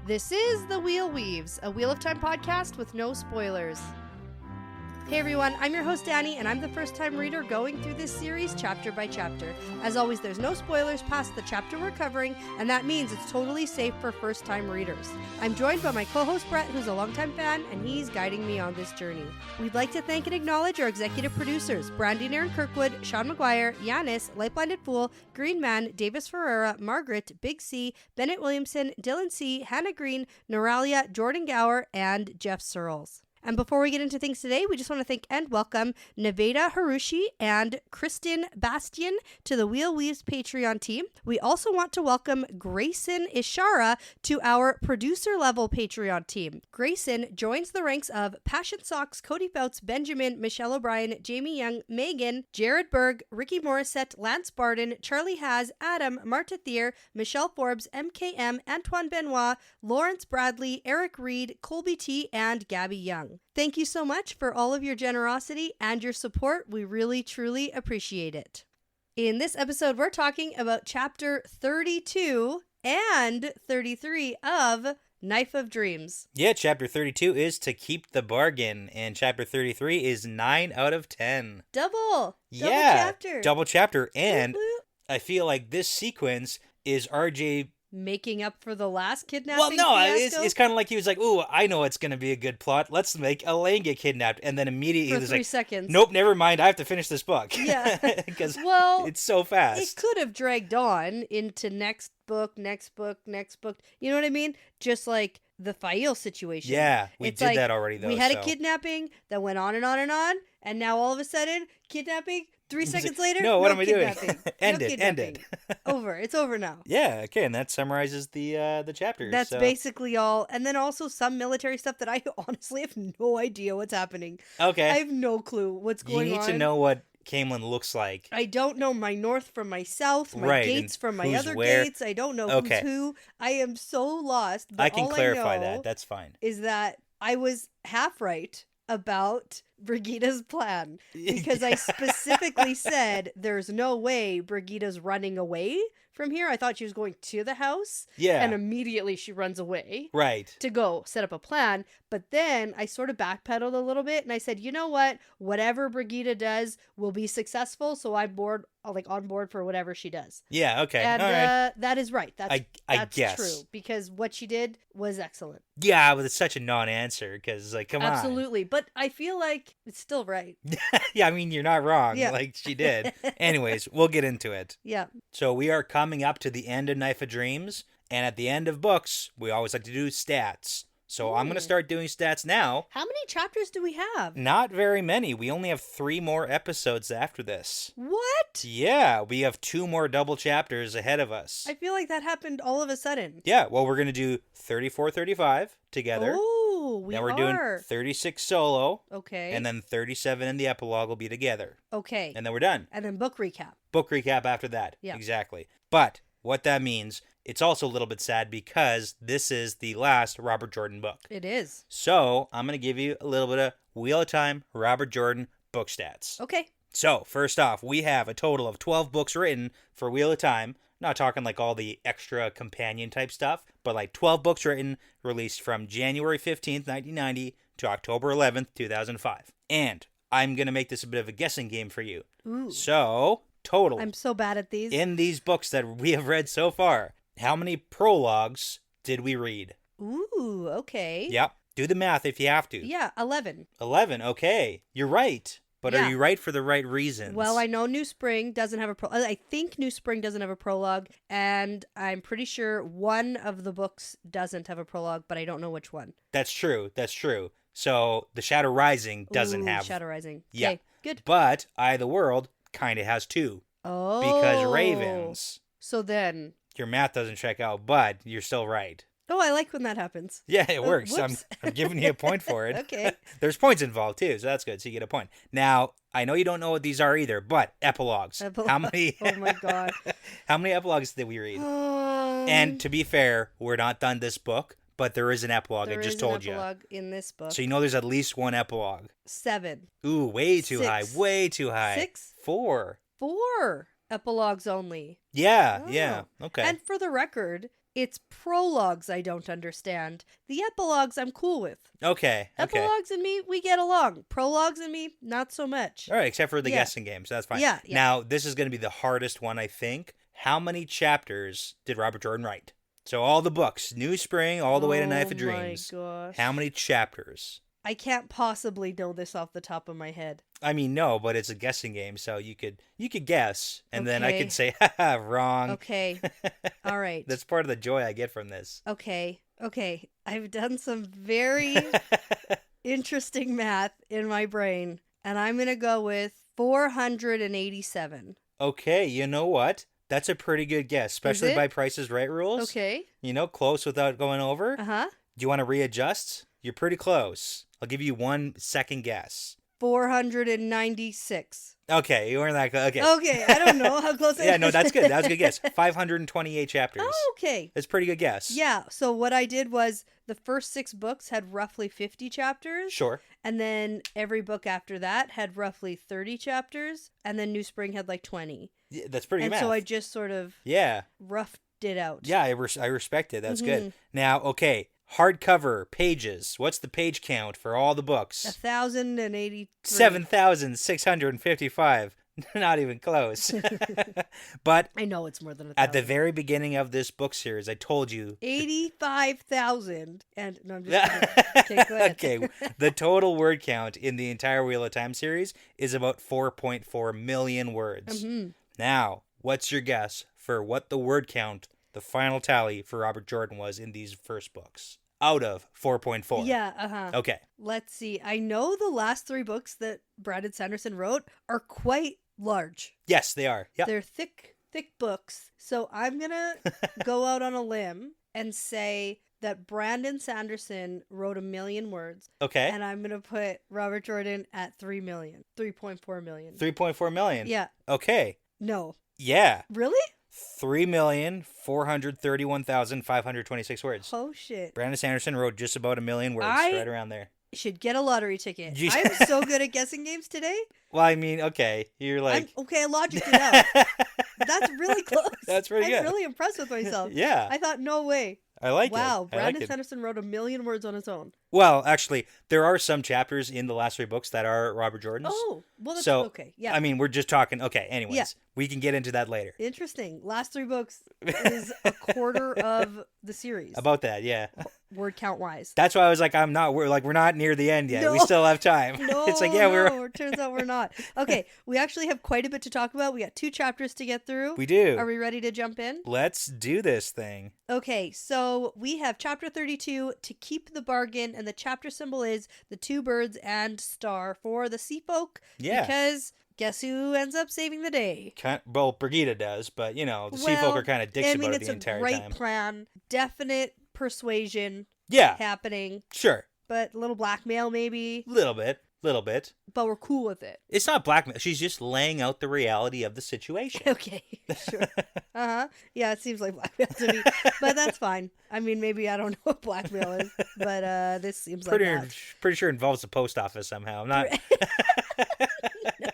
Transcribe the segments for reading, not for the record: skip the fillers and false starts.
This is The Wheel Weaves, a Wheel of Time podcast with no spoilers. Hey everyone, I'm your host Dani, and I'm the first-time reader going through this series chapter by chapter. As always, there's no spoilers past the chapter we're covering, and that means it's totally safe for first-time readers. I'm joined by my co-host Brett, who's a longtime fan, and he's guiding me on this journey. We'd like to thank and acknowledge our executive producers, Brandy and Kirkwood, Sean McGuire, Yanis, LightBlindedFool, Green Man, Deyvis Ferreira, Margaret, Big C, Bennett Williamson, Dylan C, Hannah Green, Noralia, Jordan Gower, and Geof Searles. And before we get into things today, we just want to thank and welcome Nevada Harushi and Kristen Bastian to the Wheel Weaves Patreon team. We also want to welcome Grayson Ishara to our producer-level Patreon team. Grayson joins the ranks of Passion Socks, KoD Fouts, Benjamin, Michelle O'Brien, Jamie Young, Megan, Jared Berg, Ricky Morissette, Lance Barden, Charlie Haz, Adam, Marta Thier, Michelle Forbes, MKM, Antoine Benoit, Lawrence Bradley, Eric Reed, Colby T, and Gabby Young. Thank you so much for all of your generosity and your support. We really, truly appreciate it. In this episode, we're talking about chapter 32 and 33 of Knife of Dreams. Yeah, chapter 32 is To Keep the Bargain, and chapter 33 is 9 out of 10. Double chapter. Double chapter, and I feel like this sequence is RJ making up for the last kidnapping. Well, no, fiasco? it's kind of like he was like, "Ooh, I know it's going to be a good plot. Let's make Elaine get kidnapped," and then immediately for he was 3 like, seconds. "Nope, never mind. I have to finish this book." Yeah, because it's so fast. It could have dragged on into next book. You know what I mean? Just like the Fail situation. Yeah, we did that already though. We had a kidnapping that went on and on and on, and now all of a sudden, kidnapping. 3 seconds later, no, what am I doing? End it. Over. It's over now. Yeah, okay, and that summarizes the chapters. That's basically all. And then also some military stuff that I honestly have no idea what's happening. Okay. I have no clue what's going on. You need to know what Camelin looks like. I don't know my north from my south, my gates from my other gates. I don't know who's who. I am so lost. But I can clarify that. That's fine. Is that I was half right about Brigida's plan, because I specifically said there's no way Brigida's running away from here. I thought she was going to the house, and immediately she runs away, right, to go set up a plan. But then I sort of backpedaled a little bit, and I said, you know what, whatever Brigida does will be successful, so I'm on board for whatever she does. Yeah, okay. And all right. that is right. That's I guess true, because what she did was excellent. Yeah, but it's such a non-answer, because, like, come on. Absolutely, but I feel like it's still right. Yeah, I mean, you're not wrong. Yeah. Like, she did. Anyways, we'll get into it. Yeah. So we are coming up to the end of Knife of Dreams, and at the end of books, we always like to do stats. So I'm going to start doing stats now. How many chapters do we have? Not very many. We only have 3 more episodes after this. What? Yeah, we have 2 more double chapters ahead of us. I feel like that happened all of a sudden. Yeah, well, we're going to do 34, 35 together. Oh, Then we're doing 36 solo. Okay. And then 37 in the epilogue will be together. Okay. And then we're done. And then book recap. Book recap after that. Yeah. Exactly. But what that means, it's also a little bit sad because this is the last Robert Jordan book. It is. So I'm going to give you a little bit of Wheel of Time Robert Jordan book stats. Okay. So first off, we have a total of 12 books written for Wheel of Time. Not talking like all the extra companion type stuff, but like 12 books written, released from January 15th, 1990 to October 11th, 2005. And I'm going to make this a bit of a guessing game for you. Ooh. So, total. I'm so bad at these. In these books that we have read so far, how many prologues did we read? Ooh, okay. Yep. Do the math if you have to. Yeah, 11. 11, okay. You're right. But are you right for the right reasons? Well, I know New Spring doesn't have a prologue. I think New Spring doesn't have a prologue, and I'm pretty sure one of the books doesn't have a prologue, but I don't know which one. That's true. So, The Shadow Rising doesn't have... Shadow Rising. Yeah. Okay, good. But Eye of the World kind of has 2. Oh. Because Ravens. So then... Your math doesn't check out, but you're still right. Oh, I like when that happens. Yeah, it works. I'm giving you a point for it. Okay. There's points involved, too, so that's good. So you get a point. Now, I know you don't know what these are either, but epilogues. How many? Oh, my God. How many epilogues did we read? And to be fair, we're not done this book, but there is an epilogue. I just told you. There is an epilogue in this book. So you know there's at least one epilogue. 7. Ooh, way too 6. high. Way too high. 6? 4. 4 epilogues only. Yeah, yeah. Okay. And for the record, It's prologues I don't understand. The epilogues I'm cool with. Okay. Epilogues and me, we get along. Prologues and me, not so much. All right, except for the guessing game, so that's fine. Yeah. Now, this is going to be the hardest one, I think. How many chapters did Robert Jordan write? So all the books, New Spring, all the way to Knife of Dreams. Oh my gosh. How many chapters? I can't possibly know this off the top of my head. I mean, no, but it's a guessing game, so you could guess, and then I could say, haha, wrong. Okay. All right. That's part of the joy I get from this. Okay. I've done some very interesting math in my brain, and I'm going to go with 487. Okay, you know what? That's a pretty good guess, especially by Price is Right rules. Okay. Close without going over. Uh-huh. Do you want to readjust? You're pretty close. I'll give you 1 second guess. 496. Okay, you weren't that close. Okay, I don't know how close I Yeah, no, that's good. That was a good guess. 528 chapters. Oh, okay. That's a pretty good guess. Yeah, so what I did was the first 6 books had roughly 50 chapters. Sure. And then every book after that had roughly 30 chapters. And then New Spring had like 20. Yeah, that's pretty good math. And so I just sort of roughed it out. Yeah, I respect it. That's good. Now, okay, hardcover pages. What's the page count for all the books? 1,083. 7,655. Not even close. But I know it's more than 1,000. at the very beginning of this book series, I told you 85,000. And no, I'm just kidding. Okay, go ahead. Okay, the total word count in the entire Wheel of Time series is about 4.4 million words. Mm-hmm. Now, what's your guess for what the word count, the final tally for Robert Jordan was in these first books? Out of 4.4. Yeah, Okay. Let's see. I know the last 3 books that Brandon Sanderson wrote are quite large. Yes, they are. Yep. They're thick books. So I'm going to go out on a limb and say that Brandon Sanderson wrote 1 million words. Okay. And I'm going to put Robert Jordan at 3 million. 3.4 million. 3.4 million? Yeah. Okay. No. Yeah. Really? 3,431,526 words. Oh, shit. Brandon Sanderson wrote just about 1 million words, right around there. Should get a lottery ticket. I'm so good at guessing games today. Well, I mean, okay. You're like... I logicked it out. That's really close. That's pretty good. I'm really impressed with myself. Yeah. I thought, no way. I like it. Wow, Brandon Sanderson wrote 1 million words on his own. Well, actually, there are some chapters in the last 3 books that are Robert Jordan's. Oh, well, that's okay. Yeah. I mean, we're just talking. Okay, anyways. Yeah. We can get into that later. Interesting. Last 3 books is a quarter of the series. About that, yeah. Word count wise. That's why I was like, we're not near the end yet. No. We still have time. No, it's like, it turns out we're not. Okay, we actually have quite a bit to talk about. We got 2 chapters to get through. We do. Are we ready to jump in? Let's do this thing. Okay, so we have chapter 32, To Keep the Bargain, and the chapter symbol is the 2 birds and star for the sea folk. Yeah. Because guess who ends up saving the day? Well, Brigida does, but, the sea folk are kind of dicks about it the entire time. It's a great plan. Definite persuasion happening. Sure. But a little blackmail, maybe. Little bit. But we're cool with it. It's not blackmail. She's just laying out the reality of the situation. Okay, sure. Yeah, it seems like blackmail to me. But that's fine. I mean, maybe I don't know what blackmail is. But this seems like that. Pretty sure it involves the post office somehow. I'm not... No.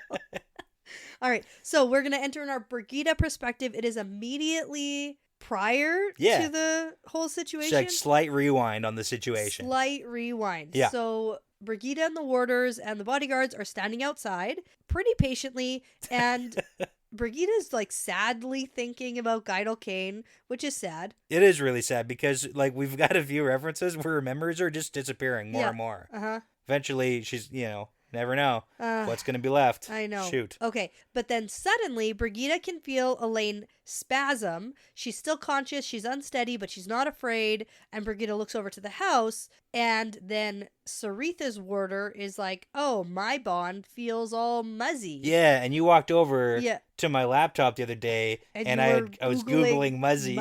All right, so we're going to enter in our Brigida perspective. It is immediately prior to the whole situation. It's like slight rewind on the situation. Slight rewind. Yeah. So Brigida and the warders and the bodyguards are standing outside pretty patiently, and Brigida's like sadly thinking about Guidal Kane, which is sad. It is really sad because like we've got a few references where her memories are just disappearing more and more. Eventually she's, never know what's going to be left. I know. Shoot. Okay. But then suddenly, Brigida can feel Elaine spasm. She's still conscious. She's unsteady, but she's not afraid. And Brigida looks over to the house. And then Saritha's warder is like, oh, my bond feels all muzzy. Yeah. And you walked over to my laptop the other day. And I was Googling muzzy.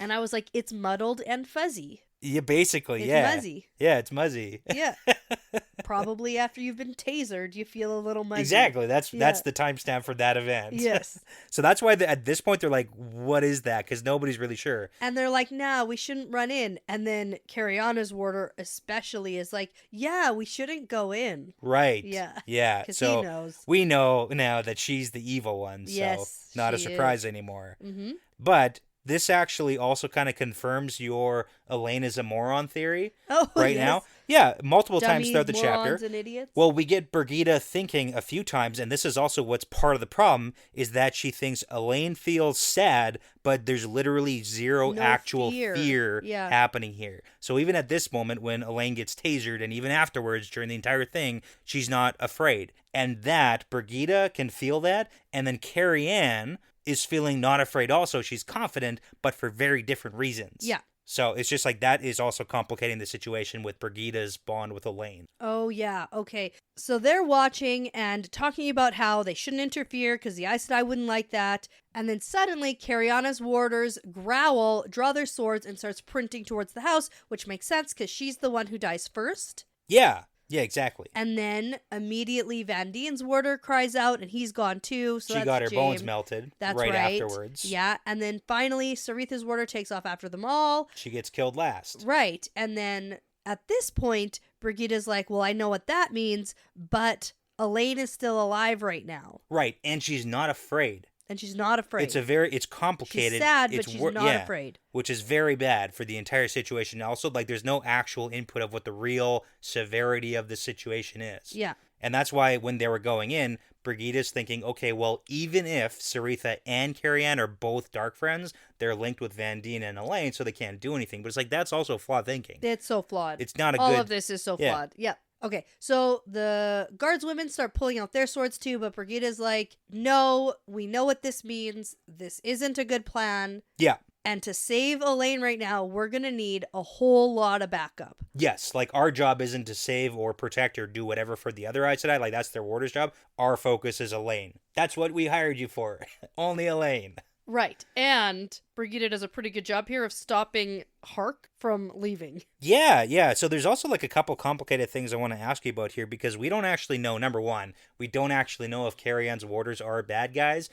And I was like, it's muddled and fuzzy. Yeah, basically, it's muzzy. Yeah, it's muzzy. Yeah. Probably after you've been tasered, you feel a little muzzy. Exactly. That's the timestamp for that event. Yes. So that's why at this point they're like, what is that? Because nobody's really sure. And they're like, nah, we shouldn't run in. And then Cariana's warder especially is like, yeah, we shouldn't go in. Right. Yeah. Yeah. Because so he knows. We know now that she's the evil one. So yes, not a surprise anymore. Mm-hmm. But this actually also kind of confirms your Elaine is a moron theory yes. now. Yeah, multiple Dummies, times throughout the chapter. morons, and idiots. Well, we get Brigida thinking a few times, and this is also what's part of the problem, is that she thinks Elaine feels sad, but there's literally zero No actual fear. fear Yeah. happening here. So even at this moment when Elaine gets tasered, and even afterwards during the entire thing, she's not afraid. And that, Brigida can feel that, and then Carrie Ann is feeling not afraid also. She's confident, but for very different reasons. Yeah. So it's just like that is also complicating the situation with Brigida's bond with Elaine. Oh, yeah. Okay. So they're watching and talking about how they shouldn't interfere because the Aes Sedai wouldn't like that. And then suddenly, Cariana's warders growl, draw their swords, and starts sprinting towards the house, which makes sense because she's the one who dies first. Yeah. Yeah, exactly. And then immediately Van Dien's warder cries out and he's gone too. So she that's got her Jaime. bones melted right afterwards. Yeah. And then finally, Saritha's warder takes off after them all. She gets killed last. Right. And then at this point, Brigida's like, well, I know what that means, but Elaine is still alive right now. Right. And she's not afraid. And she's not afraid. It's complicated. She's sad, but she's not afraid. Which is very bad for the entire situation. Also, like, there's no actual input of what the real severity of the situation is. Yeah. And that's why when they were going in, Brigida's thinking, okay, well, even if Saritha and Carrie Ann are both dark friends, they're linked with Van Dien and Elaine, so they can't do anything. But it's like, that's also flawed thinking. It's so flawed. It's not All of this is so Yeah. flawed. Yeah. Okay, so the guardswomen start pulling out their swords too, but Brigida's like, no, we know what this means. This isn't a good plan. Yeah. And to save Elaine right now, we're going to need a whole lot of backup. Yes, like our job isn't to save or protect or do whatever for the other Aes Sedai. Like that's their warder's job. Our focus is Elaine. That's what we hired you for. Only Elaine. Right. And Brigida does a pretty good job here of stopping Hark from leaving. Yeah. So there's also like a couple complicated things I want to ask you about here because we don't actually know. Number one, we don't actually know if Carrie Ann's warders are bad guys.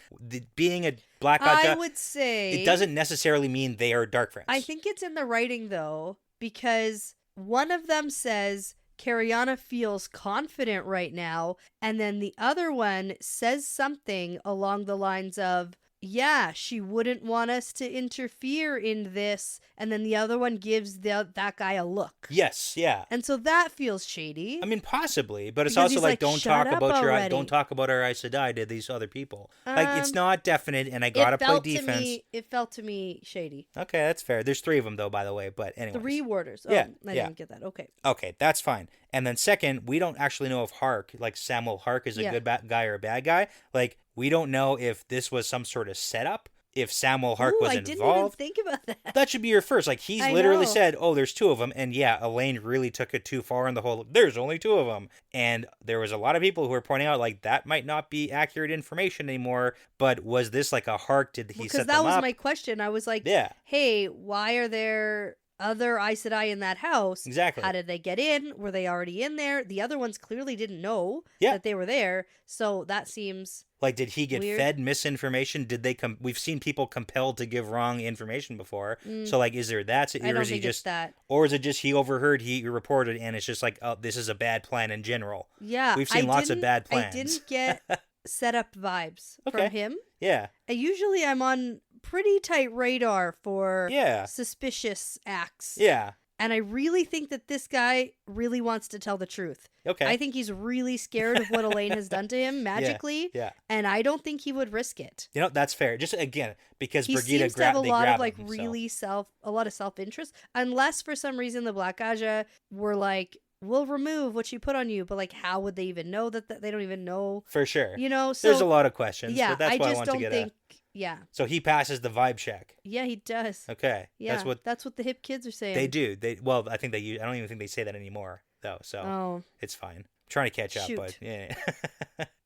Being a Black I would say it doesn't necessarily mean they are dark friends. I think it's in the writing though, because one of them says Cariana feels confident right now, and then the other one says something along the lines of, yeah, she wouldn't want us to interfere in this, and then the other one gives that guy a look. Yes, yeah. And so that feels shady. I mean, possibly, but it's Because also he's like, like, don't "Shut talk up about already." don't talk about our Aes Sedai to these other people. Like it's not definite, and I gotta it play felt defense. it felt to me shady. Okay, that's fair. There's 3 of them though, by the way. But anyway, 3 warders. Oh, Yeah, I yeah. didn't get that. Okay. Okay, that's fine. And then second, we don't actually know if Hark, like Samuel Hark, is a good guy or a bad guy. Like we don't know if this was some sort of setup. If Samuel Hark was involved. I didn't even think about that. That should be your first. Like, he's literally said, oh, there's 2 of them. And yeah, Elaine really took it too far in the whole, there's only 2 of them. And there was a lot of people who were pointing out, like, that might not be accurate information anymore. But was this like a Hark? Did he set them up? Because that was my question. I was like, yeah. Hey, why are there other Aes Sedai in that house? Exactly. How did they get in? Were they already in there? The other ones clearly didn't know that they were there. So that seems... Like, did he get weird. fed misinformation? Did they we've seen people compelled to give wrong information before. So, like, is there that? I don't think it's that. Or is it just he overheard, he reported, and it's just like, oh, this is a bad plan in general? Yeah. We've seen lots of bad plans. I didn't get setup vibes from him. Yeah. Usually I'm on pretty tight radar for Yeah. suspicious acts. Yeah. And I really think that this guy really wants to tell the truth. Okay. I think he's really scared of what Elaine has done to him magically. Yeah. And I don't think he would risk it. You know, that's fair. Just again, because He Brigida seems to have a lot of like him, really a lot of self-interest. Unless for some reason the Black Aja were like, we'll remove what she put on you. But like, how would they even know that they don't even know? For sure. You know, so there's a lot of questions. Yeah, but that's why I just want don't to get think. Yeah. So he passes the vibe check. Yeah, he does. Okay. Yeah, that's what the hip kids are saying. They do. Well, I think I don't even think they say that anymore though. So it's fine. I'm trying to catch up, but yeah.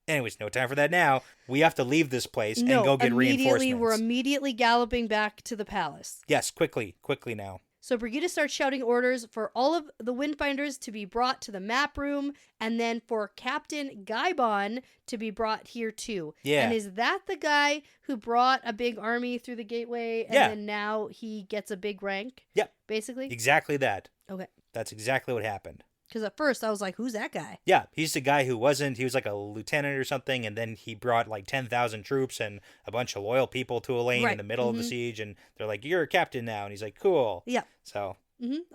Anyways, no time for that now. We have to leave this place and go get reinforcements. We're immediately galloping back to the palace. Yes, quickly now. So Brigida starts shouting orders for all of the Windfinders to be brought to the map room, and then for Captain Gaibon to be brought here too. Yeah. And is that the guy who brought a big army through the gateway, and then now he gets a big rank? Yep. Basically? Exactly that. Okay. That's exactly what happened. Because at first I was like, who's that guy? Yeah, he's the guy he was like a lieutenant or something, and then he brought like 10,000 troops and a bunch of loyal people to Elaine in the middle of the siege, and they're like, you're a captain now, and he's like, cool. Yeah. So.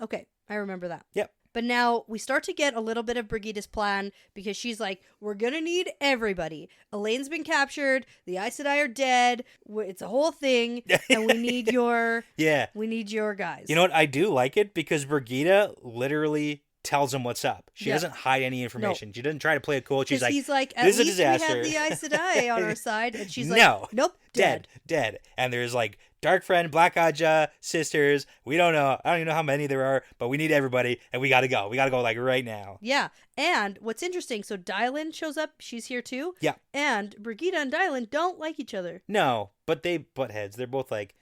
Okay, I remember that. Yep. But now we start to get a little bit of Brigida's plan because she's like, we're going to need everybody. Elaine's been captured. The Aes Sedai are dead. It's a whole thing. And we need your we need your guys. You know what? I do like it because Brigida literally tells him what's up. She doesn't hide any information. No. She doesn't try to play it cool. She's like, he's like, at this least is a disaster. we have the Aes Sedai on our side. And she's like, no, nope, dead. And there's like Dark Friend, Black Aja, sisters. We don't know. I don't even know how many there are, but we need everybody, and we got to go. We got to go like right now. Yeah. And what's interesting, so Dylan shows up. She's here too. Yeah. And Brigida and Dylan don't like each other. No, but they butt heads. They're both like...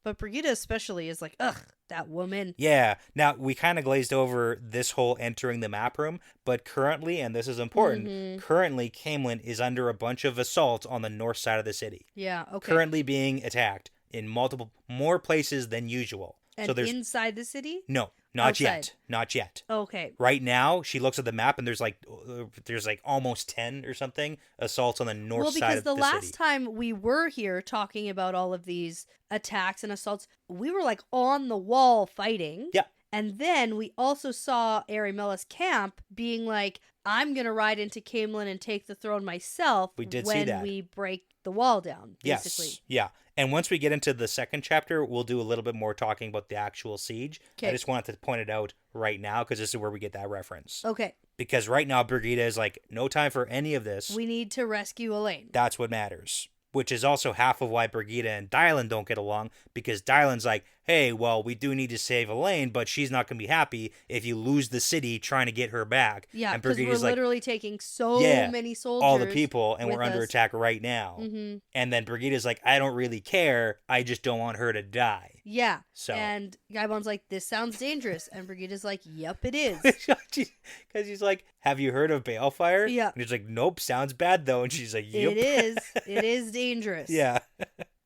But Brigida especially is like, ugh, that woman. Yeah. Now, we kind of glazed over this whole entering the map room, but currently, and this is important, currently Caemlyn is under a bunch of assault on the north side of the city. Yeah, okay. Currently being attacked in more places than usual. And so there's inside the city? No, not outside. yet. Not yet. Okay. Right now, she looks at the map and there's like almost 10 or something assaults on the north side of the city. Well, because the last time we were here talking about all of these attacks and assaults, we were like on the wall fighting. Yeah. And then we also saw Arimella's camp being like, I'm going to ride into Caemlyn and take the throne myself. We did see that. When we break the wall down, basically. Yes. Yeah. And once we get into the second chapter, we'll do a little bit more talking about the actual siege. Okay. I just wanted to point it out right now because this is where we get that reference. Okay. Because right now, Brigida is like, no time for any of this. We need to rescue Elaine. That's what matters. Which is also half of why Brigida and Dylan don't get along, because Dylan's like, hey, well, we do need to save Elaine, but she's not going to be happy if you lose the city trying to get her back. Yeah, because we're literally taking so many soldiers. All the people, and we're under attack right now. Mm-hmm. And then Brigida's like, I don't really care. I just don't want her to die. Yeah. So. And Gaibon's like, this sounds dangerous. And Brigida's like, yep, it is. Because he's like, have you heard of Balefire? Yeah. And he's like, nope, sounds bad though. And she's like, yep. It is. It is dangerous. Yeah.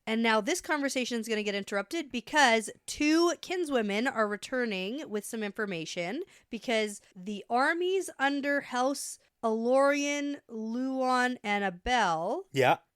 And now this conversation is going to get interrupted because two kinswomen are returning with some information because the armies under House Alorian, Luon, and Abel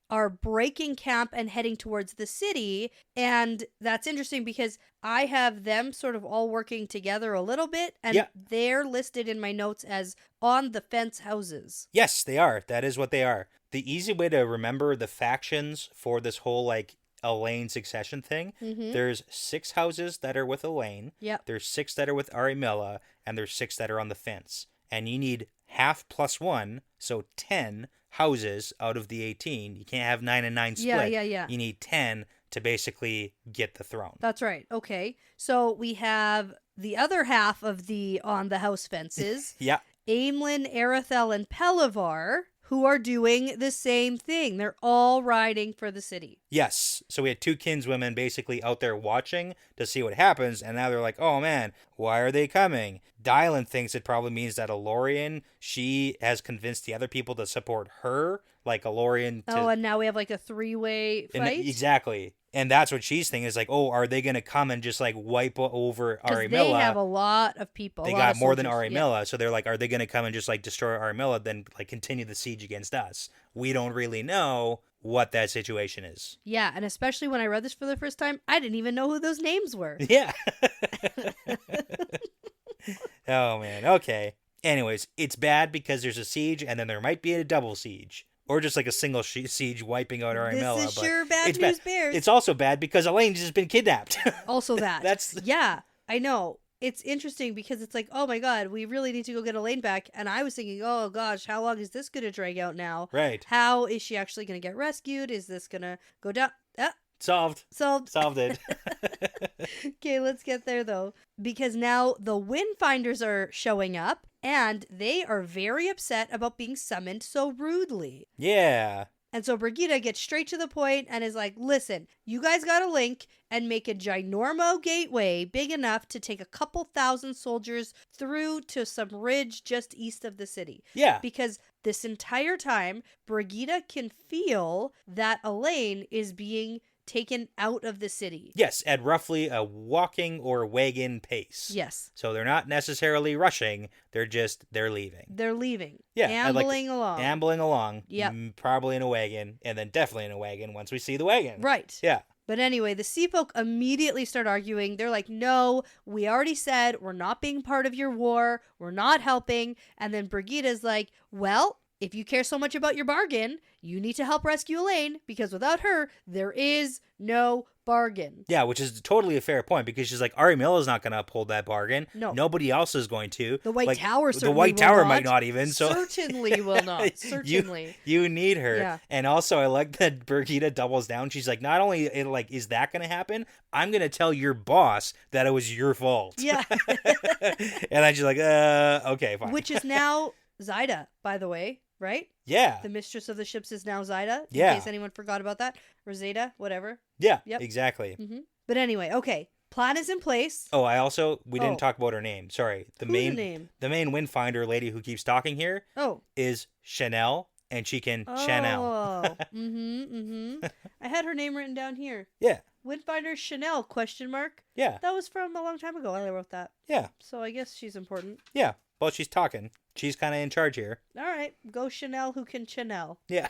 are breaking camp and heading towards the city. And that's interesting because I have them sort of all working together a little bit, and they're listed in my notes as on the fence houses. Yes, they are. That is what they are. The easy way to remember the factions for this whole, like, Elaine succession thing, there's 6 houses that are with Elaine, there's 6 that are with Arimella, and there's 6 that are on the fence. And you need half plus 1, so 10 houses out of the 18. You can't have 9 and 9 split. Yeah. You need 10 to basically get the throne. That's right. Okay. So we have the other half of the on the house fences. Aemlyn, Arathel, and Pelivar, who are doing the same thing. They're all riding for the city. Yes. So we had 2 kinswomen basically out there watching to see what happens, and now they're like, oh man, why are they coming? Dylan thinks it probably means that Alorian, she has convinced the other people to support her, like Alorian to... Oh, and now we have like a 3-way fight? Exactly. And that's what she's thinking is like, oh, are they going to come and just like wipe over Arimella? They have a lot of people. They got more than Arimella. So they're like, are they going to come and just like destroy Arimella, then like continue the siege against us? We don't really know what that situation is. Yeah, and especially when I read this for the first time, I didn't even know who those names were. Yeah. Oh, man. Okay. Anyways, it's bad because there's a siege and then there might be a double siege. Or just like a single siege wiping out Arimella. This is sure bad news bears. It's also bad because Elaine's just been kidnapped. Also that. Yeah, I know. It's interesting because it's like, oh my god, we really need to go get Elaine back. And I was thinking, oh gosh, how long is this going to drag out now? Right. How is she actually going to get rescued? Is this going to go down? Solved it. Okay, let's get there though. Because now the Windfinders are showing up and they are very upset about being summoned so rudely. Yeah. And so Brigida gets straight to the point and is like, listen, you guys got to link and make a ginormo gateway big enough to take a couple thousand soldiers through to some ridge just east of the city. Yeah. Because this entire time, Brigida can feel that Elaine is being taken out of the city. Yes, at roughly a walking or wagon pace. Yes. So they're not necessarily rushing. They're leaving. They're leaving. Yeah. Ambling along. Ambling along. Yep. Probably in a wagon, and then definitely in a wagon once we see the wagon. Right. Yeah. But anyway, the sea folk immediately start arguing. They're like, no, we already said we're not being part of your war. We're not helping. And then Brigida's like, well, if you care so much about your bargain, you need to help rescue Elaine, because without her, there is no bargain. Yeah, which is totally a fair point, because she's like, Ari Milla's not going to uphold that bargain. No. Nobody else is going to. The White Tower certainly The White will Tower not. might not even. So Certainly will not. Certainly. You need her. Yeah. And also, I like that Brigida doubles down. She's like, not only is that going to happen, I'm going to tell your boss that it was your fault. Yeah. And I'm just like, okay, fine. Which is now Zaida, by the way, right? Yeah. The mistress of the ships is now Zaida, in Yeah. case anyone forgot about that. Or Zeta, whatever. Yeah, Yep. exactly. Mm-hmm. But anyway, okay. Plan is in place. Oh, we didn't talk about her name. Sorry. Who's the name? The main Windfinder lady who keeps talking here is Chanel, and she can Chanel. Oh. I had her name written down here. Yeah. Windfinder Chanel, question mark. Yeah. That was from a long time ago. I wrote that. Yeah. So I guess she's important. Yeah. Well, she's talking. She's kind of in charge here. All right. Go Chanel who can Chanel. Yeah.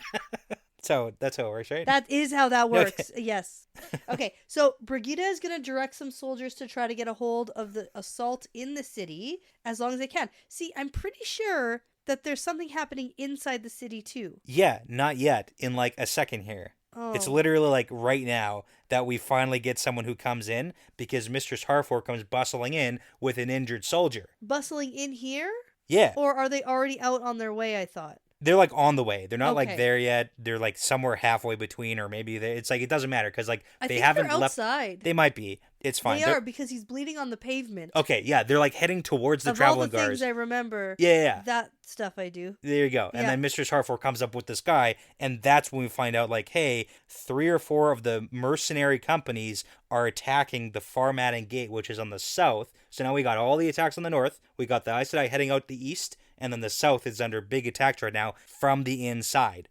So that's how it works, right? That is how that works. Okay. Yes. Okay. So Brigida is going to direct some soldiers to try to get a hold of the assault in the city as long as they can. See, I'm pretty sure that there's something happening inside the city too. Yeah, not yet. In like a second here. Oh. It's literally like right now that we finally get someone who comes in, because Mistress Harford comes bustling in with an injured soldier. Bustling in here? Yeah. Or are they already out on their way, I thought? They're like on the way. They're not Okay. like there yet. They're like somewhere halfway between, or maybe it's like, it doesn't matter, because like I they think haven't they're left. outside. They might be. It's fine. They They're- are, because he's bleeding on the pavement. Okay, yeah, they're like heading towards the Of all traveling the guards. things I remember, Yeah. that stuff I do. There you go. And Yeah. then Mistress Harford comes up with this guy, and that's when we find out, like, hey, 3 or 4 of the mercenary companies are attacking the Farmadden Gate, which is on the south. So now we got all the attacks on the north. We got the Aes Sedai heading out the east, and then the south is under big attacks right now from the inside.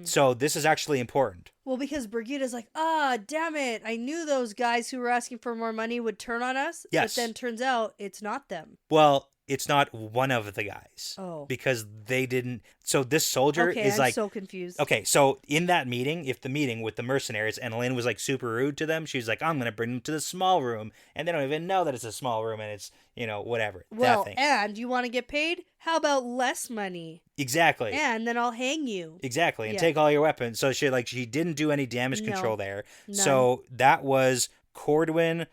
So this is actually important. Well, because Brigida's like, damn it. I knew those guys who were asking for more money would turn on us. Yes. But then turns out it's not them. Well, it's not one of the guys. Oh. Because they didn't. So this soldier Okay, is I'm like. so confused. Okay, so in that meeting, if the meeting with the mercenaries, and Elaine was like super rude to them, she was like, I'm going to bring them to the small room. And they don't even know that it's a small room, and it's, whatever. Well, that thing. and you want to get paid? How about less money? Exactly. And then I'll hang you. Exactly. And Yeah. take all your weapons. So she didn't do any damage No. control there. None. So that was Cordwin,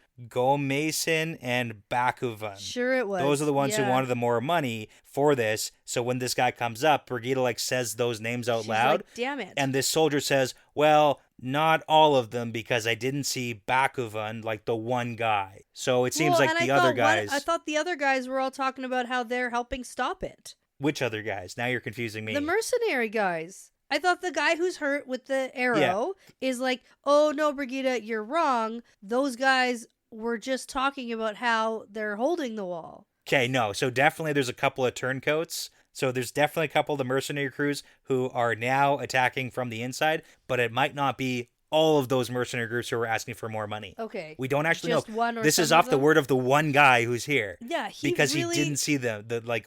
Mason, and Bakuvan. Sure it was. Those are the ones who Yeah. wanted the more money for this. So when this guy comes up, Brigida says those names out She's loud. like, damn it. And this soldier says, well, not all of them, because I didn't see Bakuvan, like the one guy. So it seems like and the I other thought guys. I thought the other guys were all talking about how they're helping stop it. Which other guys? Now you're confusing me. The mercenary guys. I thought the guy who's hurt with the arrow is like, oh no, Brigida, you're wrong. Those guys were just talking about how they're holding the wall. Okay, no. So definitely there's a couple of turncoats. So there's definitely a couple of the mercenary crews who are now attacking from the inside, but it might not be all of those mercenary groups who are asking for more money. Okay. We don't actually Just know. one or This is some off of the them? word of the one guy who's here. Yeah, because really, he didn't see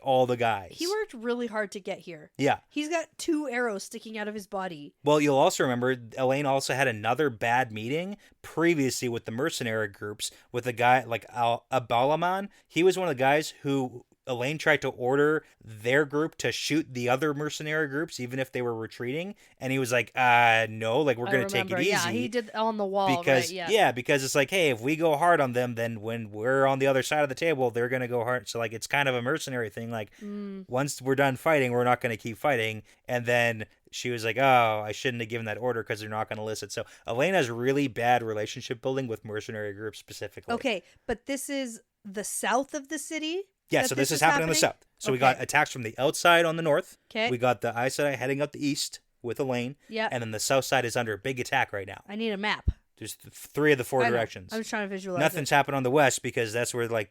all the guys. He worked really hard to get here. Yeah. He's got 2 arrows sticking out of his body. Well, you'll also remember Elaine also had another bad meeting previously with the mercenary groups with a guy like Abalaman. He was one of the guys who Elaine tried to order their group to shoot the other mercenary groups, even if they were retreating. And he was like, no, like, we're going to take it easy. Yeah, he did on the wall, because, right? Yeah. Because it's like, hey, if we go hard on them, then when we're on the other side of the table, they're going to go hard. So, like, it's kind of a mercenary thing. Like, once we're done fighting, we're not going to keep fighting. And then she was like, oh, I shouldn't have given that order because they're not going to listen. So, Elaine has really bad relationship building with mercenary groups specifically. Okay, but this is the south of the city? Yeah, so this is happening on the south. So we got attacks from the outside on the north. Okay. We got the Aes Sedai heading up the east with Elaine. Yeah. And then the south side is under a big attack right now. I need a map. There's 3 of the 4 I know. directions. I'm just trying to visualize Nothing's happened on the west because that's where, like,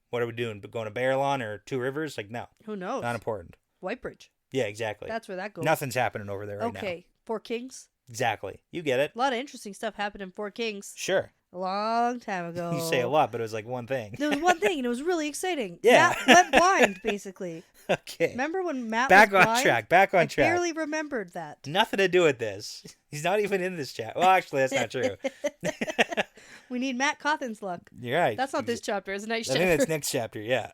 what are we doing? Going to Barrelon or Two Rivers? Like, no. Who knows? Not important. Whitebridge. Yeah, exactly. That's where that goes. Nothing's happening over there right now. Okay. 4 Kings? Exactly. You get it. A lot of interesting stuff happened in Four Kings Sure. a long time ago. You say a lot, but it was like one thing. There was one thing, and it was really exciting. Yeah. Matt went blind, basically. Okay. Remember when Matt Back was on blind? track. Back on I track. barely remembered that. Nothing to do with this. He's not even in this chat. Well, actually, that's not true. We need Matt Cawthon's luck. You're right. That's not this chapter. It's next I chapter. think that's next chapter, yeah.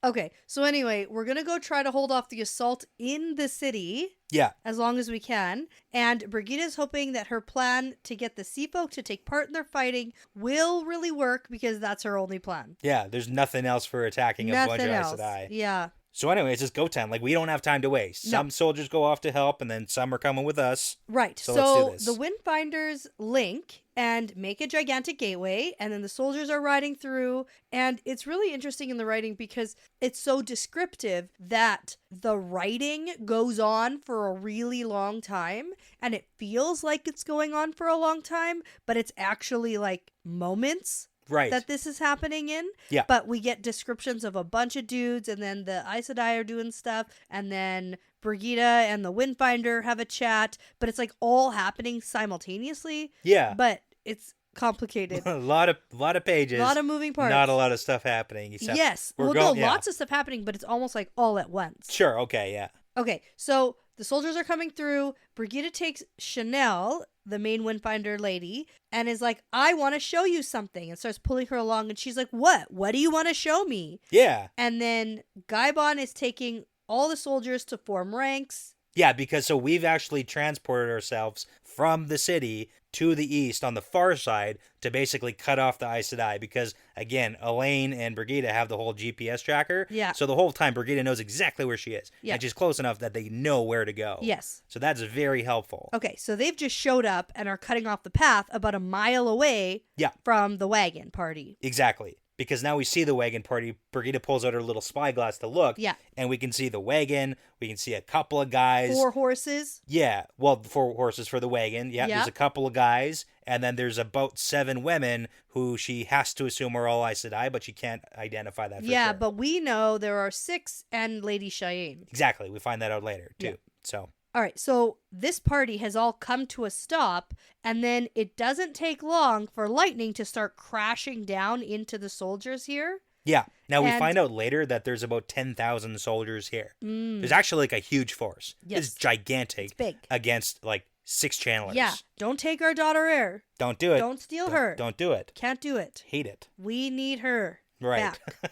Okay, so anyway, we're going to go try to hold off the assault in the city Yeah. as long as we can. And Brigida's hoping that her plan to get the sea folk to take part in their fighting will really work because that's her only plan. Yeah, there's nothing else for attacking a bunch of Aes Sedai. Yeah. So anyway, it's just go time. Like, we don't have time to waste. Some soldiers go off to help, and then some are coming with us. Right. So let's do this. The Windfinders link and make a gigantic gateway, and then the soldiers are riding through. And it's really interesting in the writing because it's so descriptive that the writing goes on for a really long time, and it feels like it's going on for a long time, but it's actually like moments. Right. That this is happening in. Yeah. But we get descriptions of a bunch of dudes, and then the Aes Sedai are doing stuff, and then Brigida and the Windfinder have a chat, but it's like all happening simultaneously. Yeah. But it's complicated. a lot of pages. A lot of moving parts. Not a lot of stuff happening. Except Yes. Lots of stuff happening, but it's almost like all at once. Sure, okay, yeah. Okay, so the soldiers are coming through. Brigida takes Chanel, the main Windfinder lady, and is like, I want to show you something, and starts pulling her along, and she's like, what? What do you want to show me? Yeah. And then Gaibon is taking all the soldiers to form ranks. Yeah, because so we've actually transported ourselves from the city to the east on the far side to basically cut off the Aes Sedai because, again, Elaine and Brigida have the whole GPS tracker. Yeah. So the whole time Brigida knows exactly where she is. Yeah. And she's close enough that they know where to go. Yes. So that's very helpful. Okay, so they've just showed up and are cutting off the path about a mile away from the wagon party. Exactly. Because now we see the wagon party. Brigida pulls out her little spyglass to look. Yeah. And we can see the wagon. We can see a couple of guys. 4 horses. Yeah. Well, 4 horses for the wagon. Yeah. There's a couple of guys. And then there's about 7 women who she has to assume are all Aes Sedai, but she can't identify that for Yeah, sure. but we know there are 6 and Lady Cheyenne. Exactly. We find that out later, too. Yeah. So. All right, so this party has all come to a stop, and then it doesn't take long for lightning to start crashing down into the soldiers here. Yeah. Now, we find out later that there's about 10,000 soldiers here. There's actually like a huge force. Yes. It's gigantic. It's big. Against like 6 channelers. Yeah, don't take our daughter Air. Don't do it. Don't steal her. Don't do it. Can't do it. Hate it. We need her Right. back.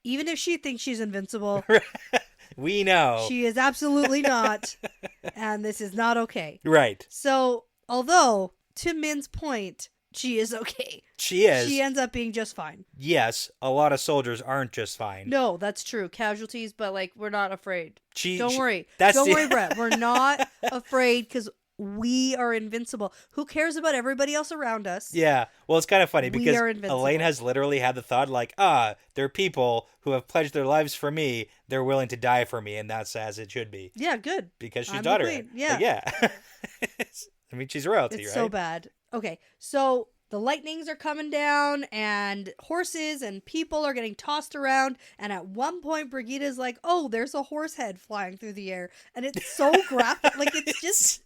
Even if she thinks she's invincible. We know. She is absolutely not. And this is not okay. Right. So, although, to Min's point, she is okay. She is. She ends up being just fine. Yes, a lot of soldiers aren't just fine. No, that's true. Casualties, but like, we're not afraid. Don't worry. Don't worry, Brett. We're not afraid because we are invincible. Who cares about everybody else around us? Yeah. Well, it's kind of funny because are invincible. Elaine has literally had the thought like, there are people who have pledged their lives for me. They're willing to die for me. And that's as it should be. Yeah, good. Because she's I'm daughter. the queen. Yeah. Yeah. I mean, she's royalty, It's right? so bad. Okay, so the lightnings are coming down, and horses and people are getting tossed around. And at one point, Brigida's like, "Oh, there's a horse head flying through the air," and it's so graphic. Like it's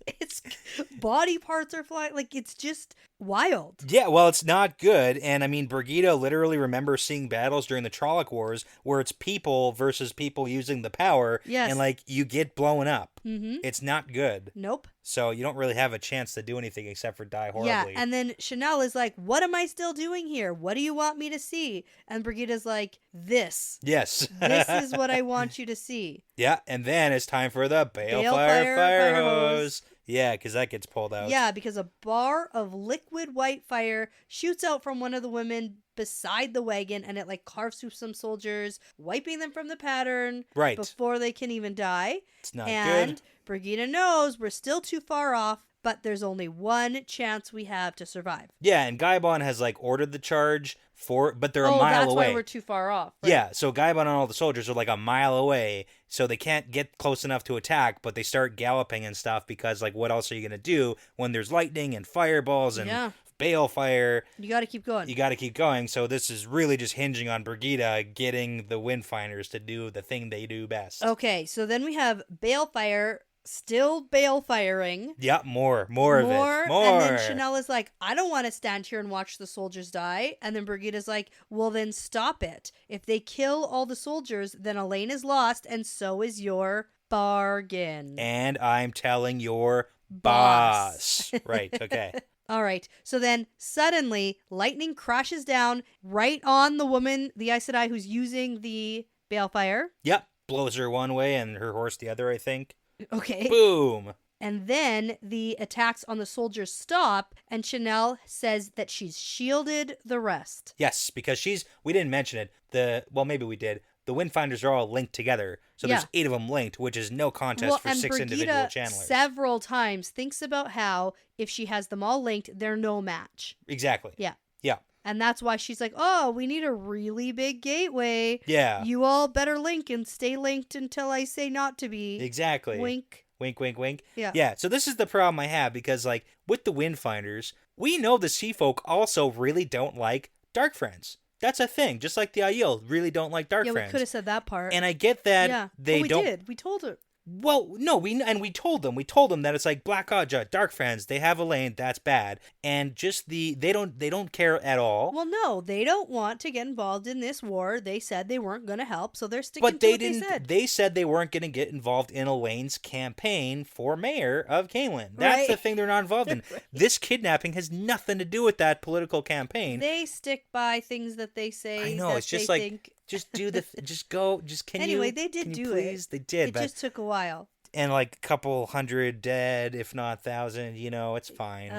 body parts are flying. Like it's just wild. Yeah, well, it's not good. And I mean, Brigida literally remembers seeing battles during the Trolloc Wars where it's people versus people using the power. Yes. And like you get blown up. Mm-hmm. It's not good. Nope. So you don't really have a chance to do anything except for die horribly. Yeah, and then Chanel is like, "What am I still doing here? What do you want me to see?" And Brigida's like, "This. Yes. This is what I want you to see." Yeah, and then it's time for the Balefire fire hose. hose. Yeah, because that gets pulled out. Yeah, because a bar of liquid white fire shoots out from one of the women beside the wagon, and it like carves through some soldiers, wiping them from the pattern Right. before they can even die. It's not And good. Brigida knows we're still too far off, but there's only one chance we have to survive. Yeah, and Gaibon has like ordered the charge but they're a mile that's away. why we're too far off. Right? Yeah, so Gaibon and all the soldiers are like a mile away, so they can't get close enough to attack, but they start galloping and stuff because, like, what else are you going to do when there's lightning and fireballs and balefire? You got to keep going. You got to keep going, so this is really just hinging on Brigida getting the Windfinders to do the thing they do best. Okay, so then we have balefire still bale firing. Yeah, more of it. More. And then Chanel is like, I don't want to stand here and watch the soldiers die. And then Brigida's like, well, then stop it. If they kill all the soldiers, then Elaine is lost, and so is your bargain. And I'm telling your boss. Right, okay. All right. So then suddenly lightning crashes down right on the woman, the Aes Sedai, who's using the balefire. Yep. Blows her one way and her horse the other, I think. Okay. Boom. And then the attacks on the soldiers stop, and Chanel says that she's shielded the rest. Yes, because we didn't mention it. Well, maybe we did. The Windfinders are all linked together. So there's 8 of them linked, which is no contest for 6 individual channelers. Several times thinks about how if she has them all linked, they're no match. Exactly. Yeah. Yeah. And that's why she's like, oh, we need a really big gateway. Yeah. You all better link and stay linked until I say not to be. Exactly. Wink. Wink, wink, wink. Yeah. Yeah, so this is the problem I have because, like, with the Windfinders, we know the Sea Folk also really don't like Dark Friends. That's a thing. Just like the Aiel really don't like Dark Friends. Yeah, we could have said that part. And I get that they don't... we did. We told her. Well, no, we told them that it's like Black Aja, Dark Friends, they have Elaine, that's bad, and just they don't care at all. Well, no, they don't want to get involved in this war. They said they weren't going to help, so they're sticking to what they said. They said they weren't going to get involved in Elaine's campaign for mayor of Caelin. That's the thing they're not involved in. Right. This kidnapping has nothing to do with that political campaign. They stick by things that they say. I know, it's just like. Think... Just do just go, Anyway, they did do please? it. They did. It just took a while. And like a couple hundred dead, if not 1,000, it's fine.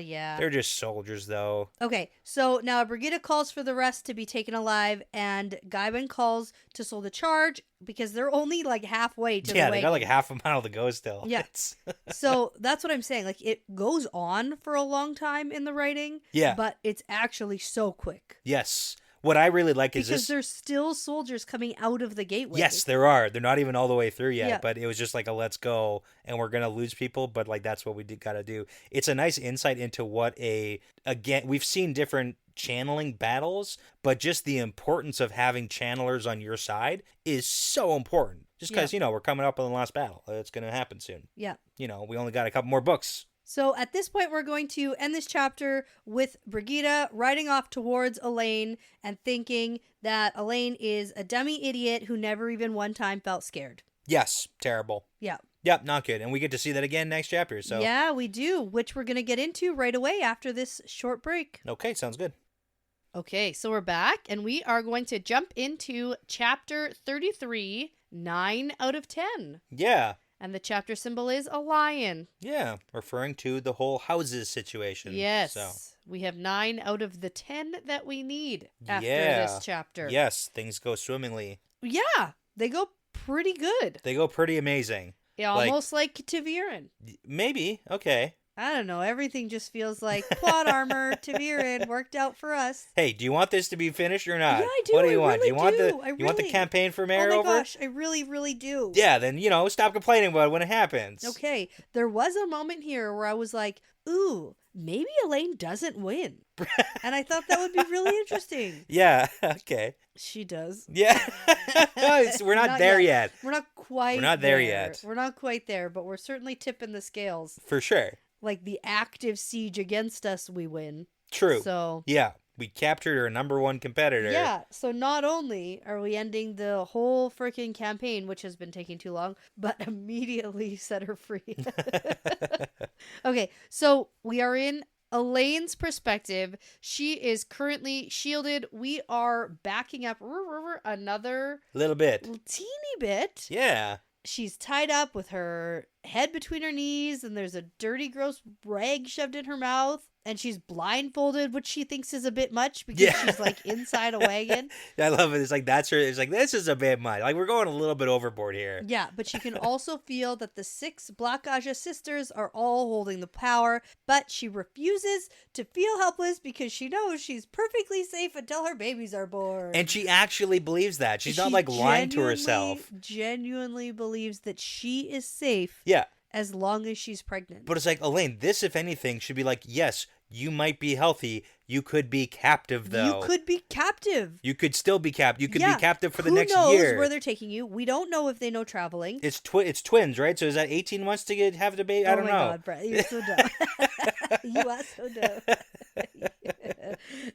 Yeah. They're just soldiers, though. Okay, so now Brigida calls for the rest to be taken alive, and Gaiban calls to slow the charge because they're only like halfway to the wagon. Yeah, they got like half a mile to go still. Yeah. So that's what I'm saying. Like, it goes on for a long time in the writing. Yeah. But it's actually so quick. Yes. What I really like is because there's still soldiers coming out of the gateway. Yes, there are. They're not even all the way through yet, but it was just like a let's go, and we're going to lose people, but like that's what we got to do. It's a nice insight into what again, we've seen different channeling battles, but just the importance of having channelers on your side is so important. Just because, we're coming up on the last battle. It's going to happen soon. Yeah. We only got a couple more books. So at this point, we're going to end this chapter with Brigida riding off towards Elaine and thinking that Elaine is a dummy idiot who never even one time felt scared. Yes, terrible. Yeah. Yep, not good. And we get to see that again next chapter. So yeah, we do, which we're going to get into right away after this short break. Okay, sounds good. Okay, so we're back, and we are going to jump into chapter 33, 9 out of 10. Yeah. And the chapter symbol is a lion. Yeah, referring to the whole houses situation. Yes. So. We have 9 out of the 10 that we need after this chapter. Yes, things go swimmingly. Yeah, they go pretty good. They go pretty amazing. Yeah, almost like Taviran. Maybe. Okay. I don't know. Everything just feels like plot armor, Taviran worked out for us. Hey, do you want this to be finished or not? Yeah, I do. What do you want? Really you want the campaign for mayor over? Oh my gosh, I really, really do. Yeah, then, stop complaining about it when it happens. Okay, there was a moment here where I was like, ooh, maybe Elaine doesn't win. And I thought that would be really interesting. Yeah, okay. She does. Yeah. We're not there yet. We're not quite We're not there yet. We're not quite there, but we're certainly tipping the scales. For sure. Like the active siege against us, we win. True. So yeah, we captured our number one competitor. Yeah, so not only are we ending the whole freaking campaign, which has been taking too long, but immediately set her free. Okay, so we are in Elaine's perspective. She is currently shielded. We are backing up another little teeny bit. Yeah. She's tied up with her head between her knees, and there's a dirty, gross rag shoved in her mouth. And she's blindfolded, which she thinks is a bit much because she's like inside a wagon. I love it. It's like, that's her. It's like, this is a bit much. Like, we're going a little bit overboard here. Yeah, but she can also feel that the 6 Black Aja sisters are all holding the power, but she refuses to feel helpless because she knows she's perfectly safe until her babies are born. And she actually believes that. She's not like lying to herself. Genuinely believes that she is safe. Yeah. As long as she's pregnant. But it's like, Elaine, this, if anything, should be like, yes, you might be healthy. You could be captive, though. You could be captive. You could still be captive. You could be captive for the next year. Who year. knows where they're taking you? We don't know if they know traveling. It's twins, right? So is that 18 months to have the baby? I don't know. Oh my God, Brett, you're so dumb. You are so dumb.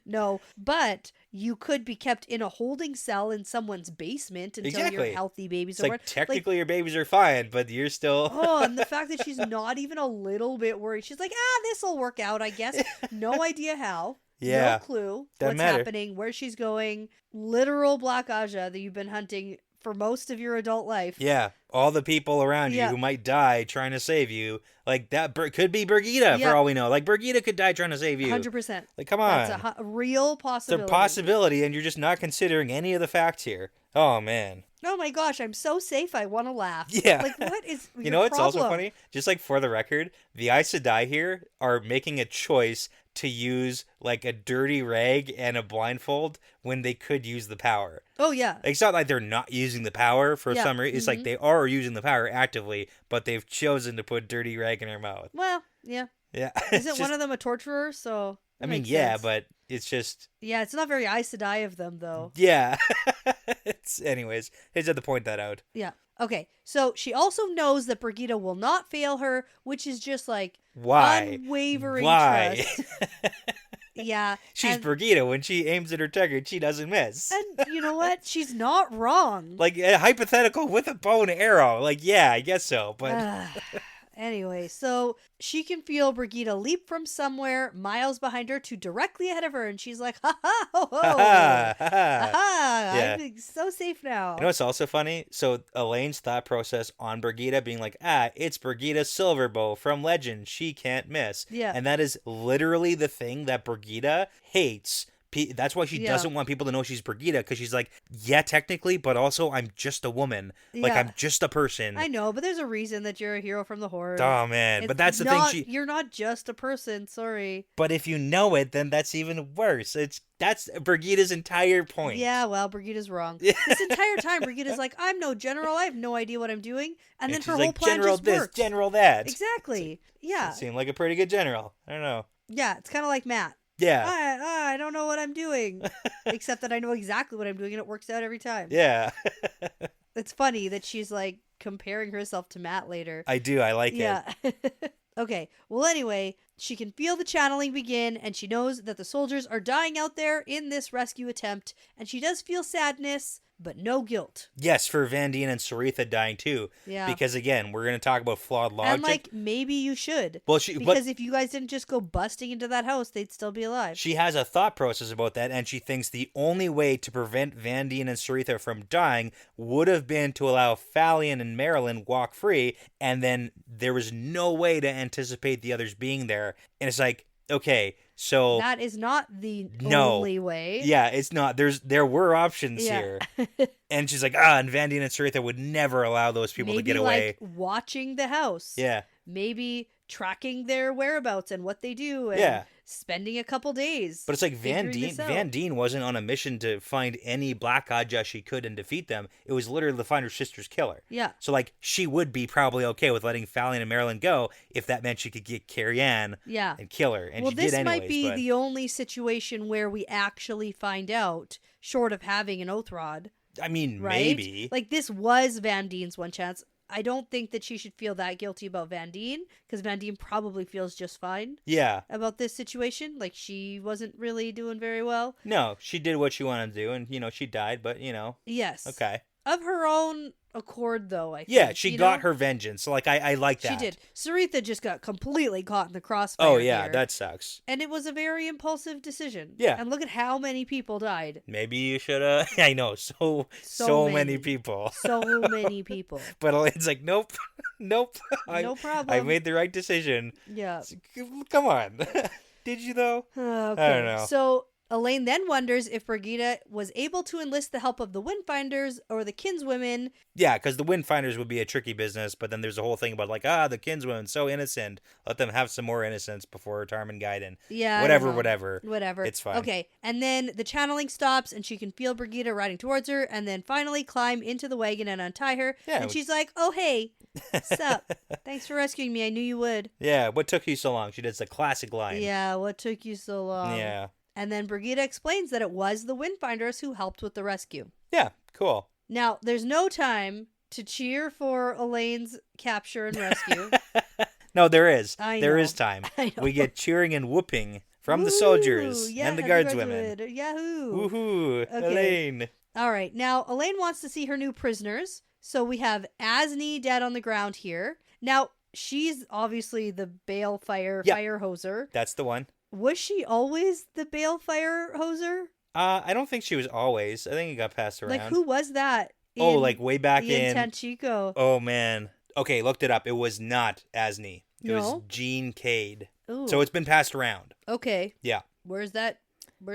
No, but you could be kept in a holding cell in someone's basement until your healthy babies are born. Technically your babies are fine, but you're still... Oh, and the fact that she's not even a little bit worried. She's like, this'll work out, I guess. No idea how. Yeah. No clue Doesn't what's matter. happening, where she's going. Literal Black Aja that you've been hunting for most of your adult life. Yeah. All the people around you who might die trying to save you. Like, that could be Brigida, for all we know. Like, Brigida could die trying to save you. 100%. Like, come on. That's a real possibility. It's a possibility, and you're just not considering any of the facts here. Oh, man. Oh my gosh, I'm so safe, I want to laugh. Yeah. Like, what is your You know what's problem? also funny? Just like for the record, the Aes Sedai here are making a choice to use like a dirty rag and a blindfold when they could use the power. Oh, yeah. It's not like they're not using the power for some reason. It's like they are using the power actively, but they've chosen to put dirty rag in their mouth. Well, yeah. Yeah. Isn't one of them a torturer? So I mean, yeah, but it's just... Yeah, it's not very Aes Sedai of them, though. Yeah. Anyways, I just had to point that out. Yeah. Okay, so she also knows that Brigida will not fail her, which is just like... Why? Unwavering Why? trust. Yeah. She's Brigida. When she aims at her target, she doesn't miss. And you know what? She's not wrong. Like, a hypothetical with a bow and arrow. Like, yeah, I guess so, but... Anyway, so she can feel Brigida leap from somewhere miles behind her to directly ahead of her, and she's like, ha ha, ho ho, ha ha, Yeah. I'm so safe now. You know what's also funny? So Elaine's thought process on Brigida being like, it's Brigida Silverbow from Legend. She can't miss. Yeah. And that is literally the thing that Brigida hates. That's why she doesn't want people to know she's Brigida, because she's like, yeah, technically, but also I'm just a woman. Like, I'm just a person. I know, but there's a reason that you're a hero from the Horde. Oh, man. But that's the thing. You're not just a person, sorry. But if you know it, then that's even worse. That's Brigida's entire point. Yeah, well, Brigida's wrong. This entire time, Brigida's like, I'm no general, I have no idea what I'm doing. And then her whole plan general just this, works. general that. Exactly. Yeah. Seemed like a pretty good general. I don't know. Yeah, it's kind of like Matt. Yeah. I don't know what I'm doing. Except that I know exactly what I'm doing and it works out every time. Yeah. It's funny that she's like comparing herself to Matt later. I do. I like it. Yeah. Okay. Well, anyway, she can feel the channeling begin and she knows that the soldiers are dying out there in this rescue attempt. And she does feel sadness, but no guilt. Yes, for Vandine and Saritha dying too. Yeah. Because again, we're going to talk about flawed logic. And like, maybe you should. Well, because if you guys didn't just go busting into that house, they'd still be alive. She has a thought process about that, and she thinks the only way to prevent Vandine and Saritha from dying would have been to allow Falion and Marilyn walk free, and then there was no way to anticipate the others being there. And it's like, okay, so that is not the only way. Yeah, it's not. There were options here. And she's like, and Vandine and Saritha would never allow those people to get away. Maybe like watching the house. Yeah. Maybe tracking their whereabouts and what they do and spending a couple days. But it's like Vandine wasn't on a mission to find any Black Aja she could and defeat them. It was literally to find her sister's killer. Yeah. So like she would be probably okay with letting Falion and Marilyn go if that meant she could get Carrie Ann and kill her. And well, she did anyways. This might be the only situation where we actually find out, short of having an oath rod. I mean, right? maybe. Like this was Vandine's one chance. I don't think that she should feel that guilty about Vandine, because Vandine probably feels just fine. Yeah. About this situation. Like, she wasn't really doing very well. No, she did what she wanted to do, and, she died, but, Yes. Okay. Of her own accord, though, I think. Yeah, she got her vengeance. So, like, I like that. She did. Saritha just got completely caught in the crossfire. Oh, yeah, here. that sucks. And it was a very impulsive decision. Yeah. And look at how many people died. Maybe you should have. I know, so many people. So many people. But it's like, nope. No problem. I made the right decision. Yeah. Come on. Did you, though? Okay. I don't know. So Elaine then wonders if Brigida was able to enlist the help of the Windfinders or the kinswomen. Yeah, because the Windfinders would be a tricky business, but then there's a whole thing about like, the kinswomen, so innocent. Let them have some more innocence before Tarman Gaiden. Yeah. Whatever. It's fine. Okay, and then the channeling stops and she can feel Brigida riding towards her and then finally climb into the wagon and untie her. Yeah. And she's like, oh, hey, sup? Thanks for rescuing me. I knew you would. Yeah, what took you so long? She does the classic line. Yeah, what took you so long? Yeah. And then Brigida explains that it was the Windfinders who helped with the rescue. Yeah, cool. Now, there's no time to cheer for Elaine's capture and rescue. No, there is. I There know. is time. I know. We get cheering and whooping from the soldiers and the guardswomen. Yahoo! Woohoo! Okay. Elaine. All right, now Elaine wants to see her new prisoners. So we have Asney dead on the ground here. Now, she's obviously the balefire fire hoser. That's the one. Was she always the balefire hoser? I don't think she was always. I think it got passed around. Like, who was that? Like way back in Tanchico. Oh man. Okay, looked it up. It was not Asney. It was No? Jean KoD. Ooh. So it's been passed around. Okay. Yeah. Where's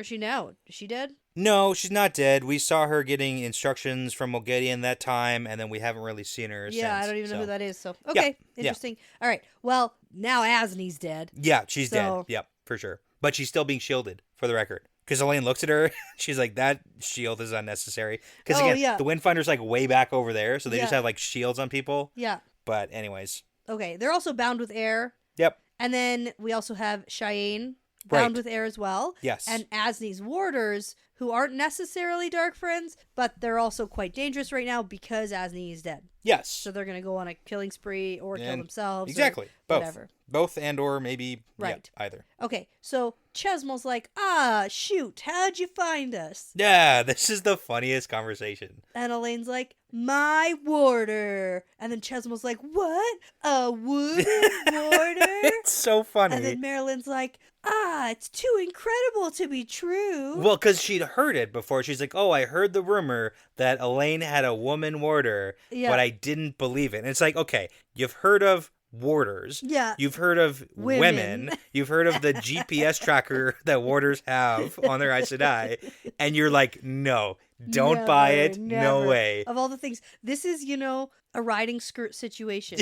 she now? Is she dead? No, she's not dead. We saw her getting instructions from Mulgedian that time, and then we haven't really seen her since. Yeah, I don't even know who that is. So, okay. Yeah. Interesting. All right. Well, now Asney's dead. Yeah, she's So- dead. Yep, for sure. But she's still being shielded, for the record. Because Elaine looks at her, she's like, that shield is unnecessary. Because again, yeah. the Windfinder's like way back over there, so they just Yeah. have like shields on people. Yeah. But anyways. Okay. They're also bound with air. Yep. And then we also have Cheyenne bound Right. with air as well. Yes. And Asney's warders, who aren't necessarily dark friends, but they're also quite dangerous right now because Asney is dead. Yes. So they're going to go on a killing spree or kill And- themselves. Exactly. Or Both. whatever. Both and or maybe Right. either. Okay. So Chesmel's like, shoot, how'd you find us? Yeah, this is the funniest conversation. And Elaine's like, my warder. And then Chesmel's like, what? A wooden warder? It's so funny. And then Marilyn's like, it's too incredible to be true. Well, because she'd heard it before. She's like, I heard the rumor that Elaine had a woman warder, Yeah. but I didn't believe it. And it's like, okay, you've heard of warders. Yeah. You've heard of Women. women. You've heard of the GPS tracker that warders have on their Aes Sedai. And you're like, no, don't buy it. No Never. way. Of all the things, this is, a riding skirt situation.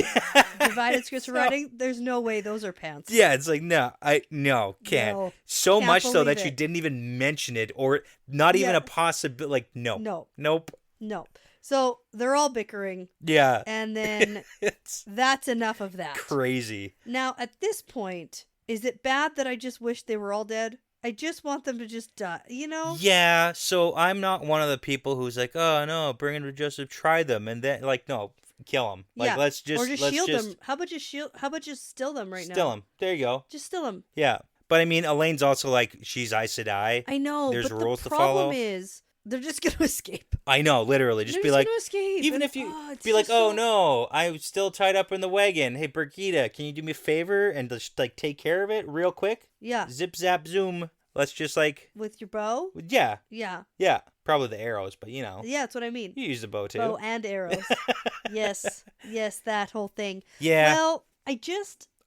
Divided skirts for riding, there's no way those are pants. Yeah, it's like, no, can't. No, So can't much so believe that you it. didn't even mention it or not even Yeah. a possibility. Like, no. No. Nope. No. So they're all bickering, Yeah. and then It's that's enough of that. crazy. Now, at this point, is it bad that I just wish they were all dead? I just want them to just die, Yeah, so I'm not one of the people who's like, oh no, bring him to Joseph, try them, and then like, no, kill him. Like, Yeah. let's or just let's shield just them. How about just still them right now? still him. There you go. Just still them. Yeah, but I mean, Elaine's also like, she's Aes Sedai. I know, There's but rules the to follow. problem is they're just going to escape. I know, literally, just They're be just like, gonna escape. even and, if you it's be like, just oh so- no, I'm still tied up in the wagon. Hey, Brigida, can you do me a favor and just like take care of it real quick? Yeah, Zip zap zoom. Let's just like, with your bow. yeah, Yeah, probably the arrows, but yeah, that's what I mean. you use the bow too. Bow and arrows. yes, that whole thing. Yeah, Well,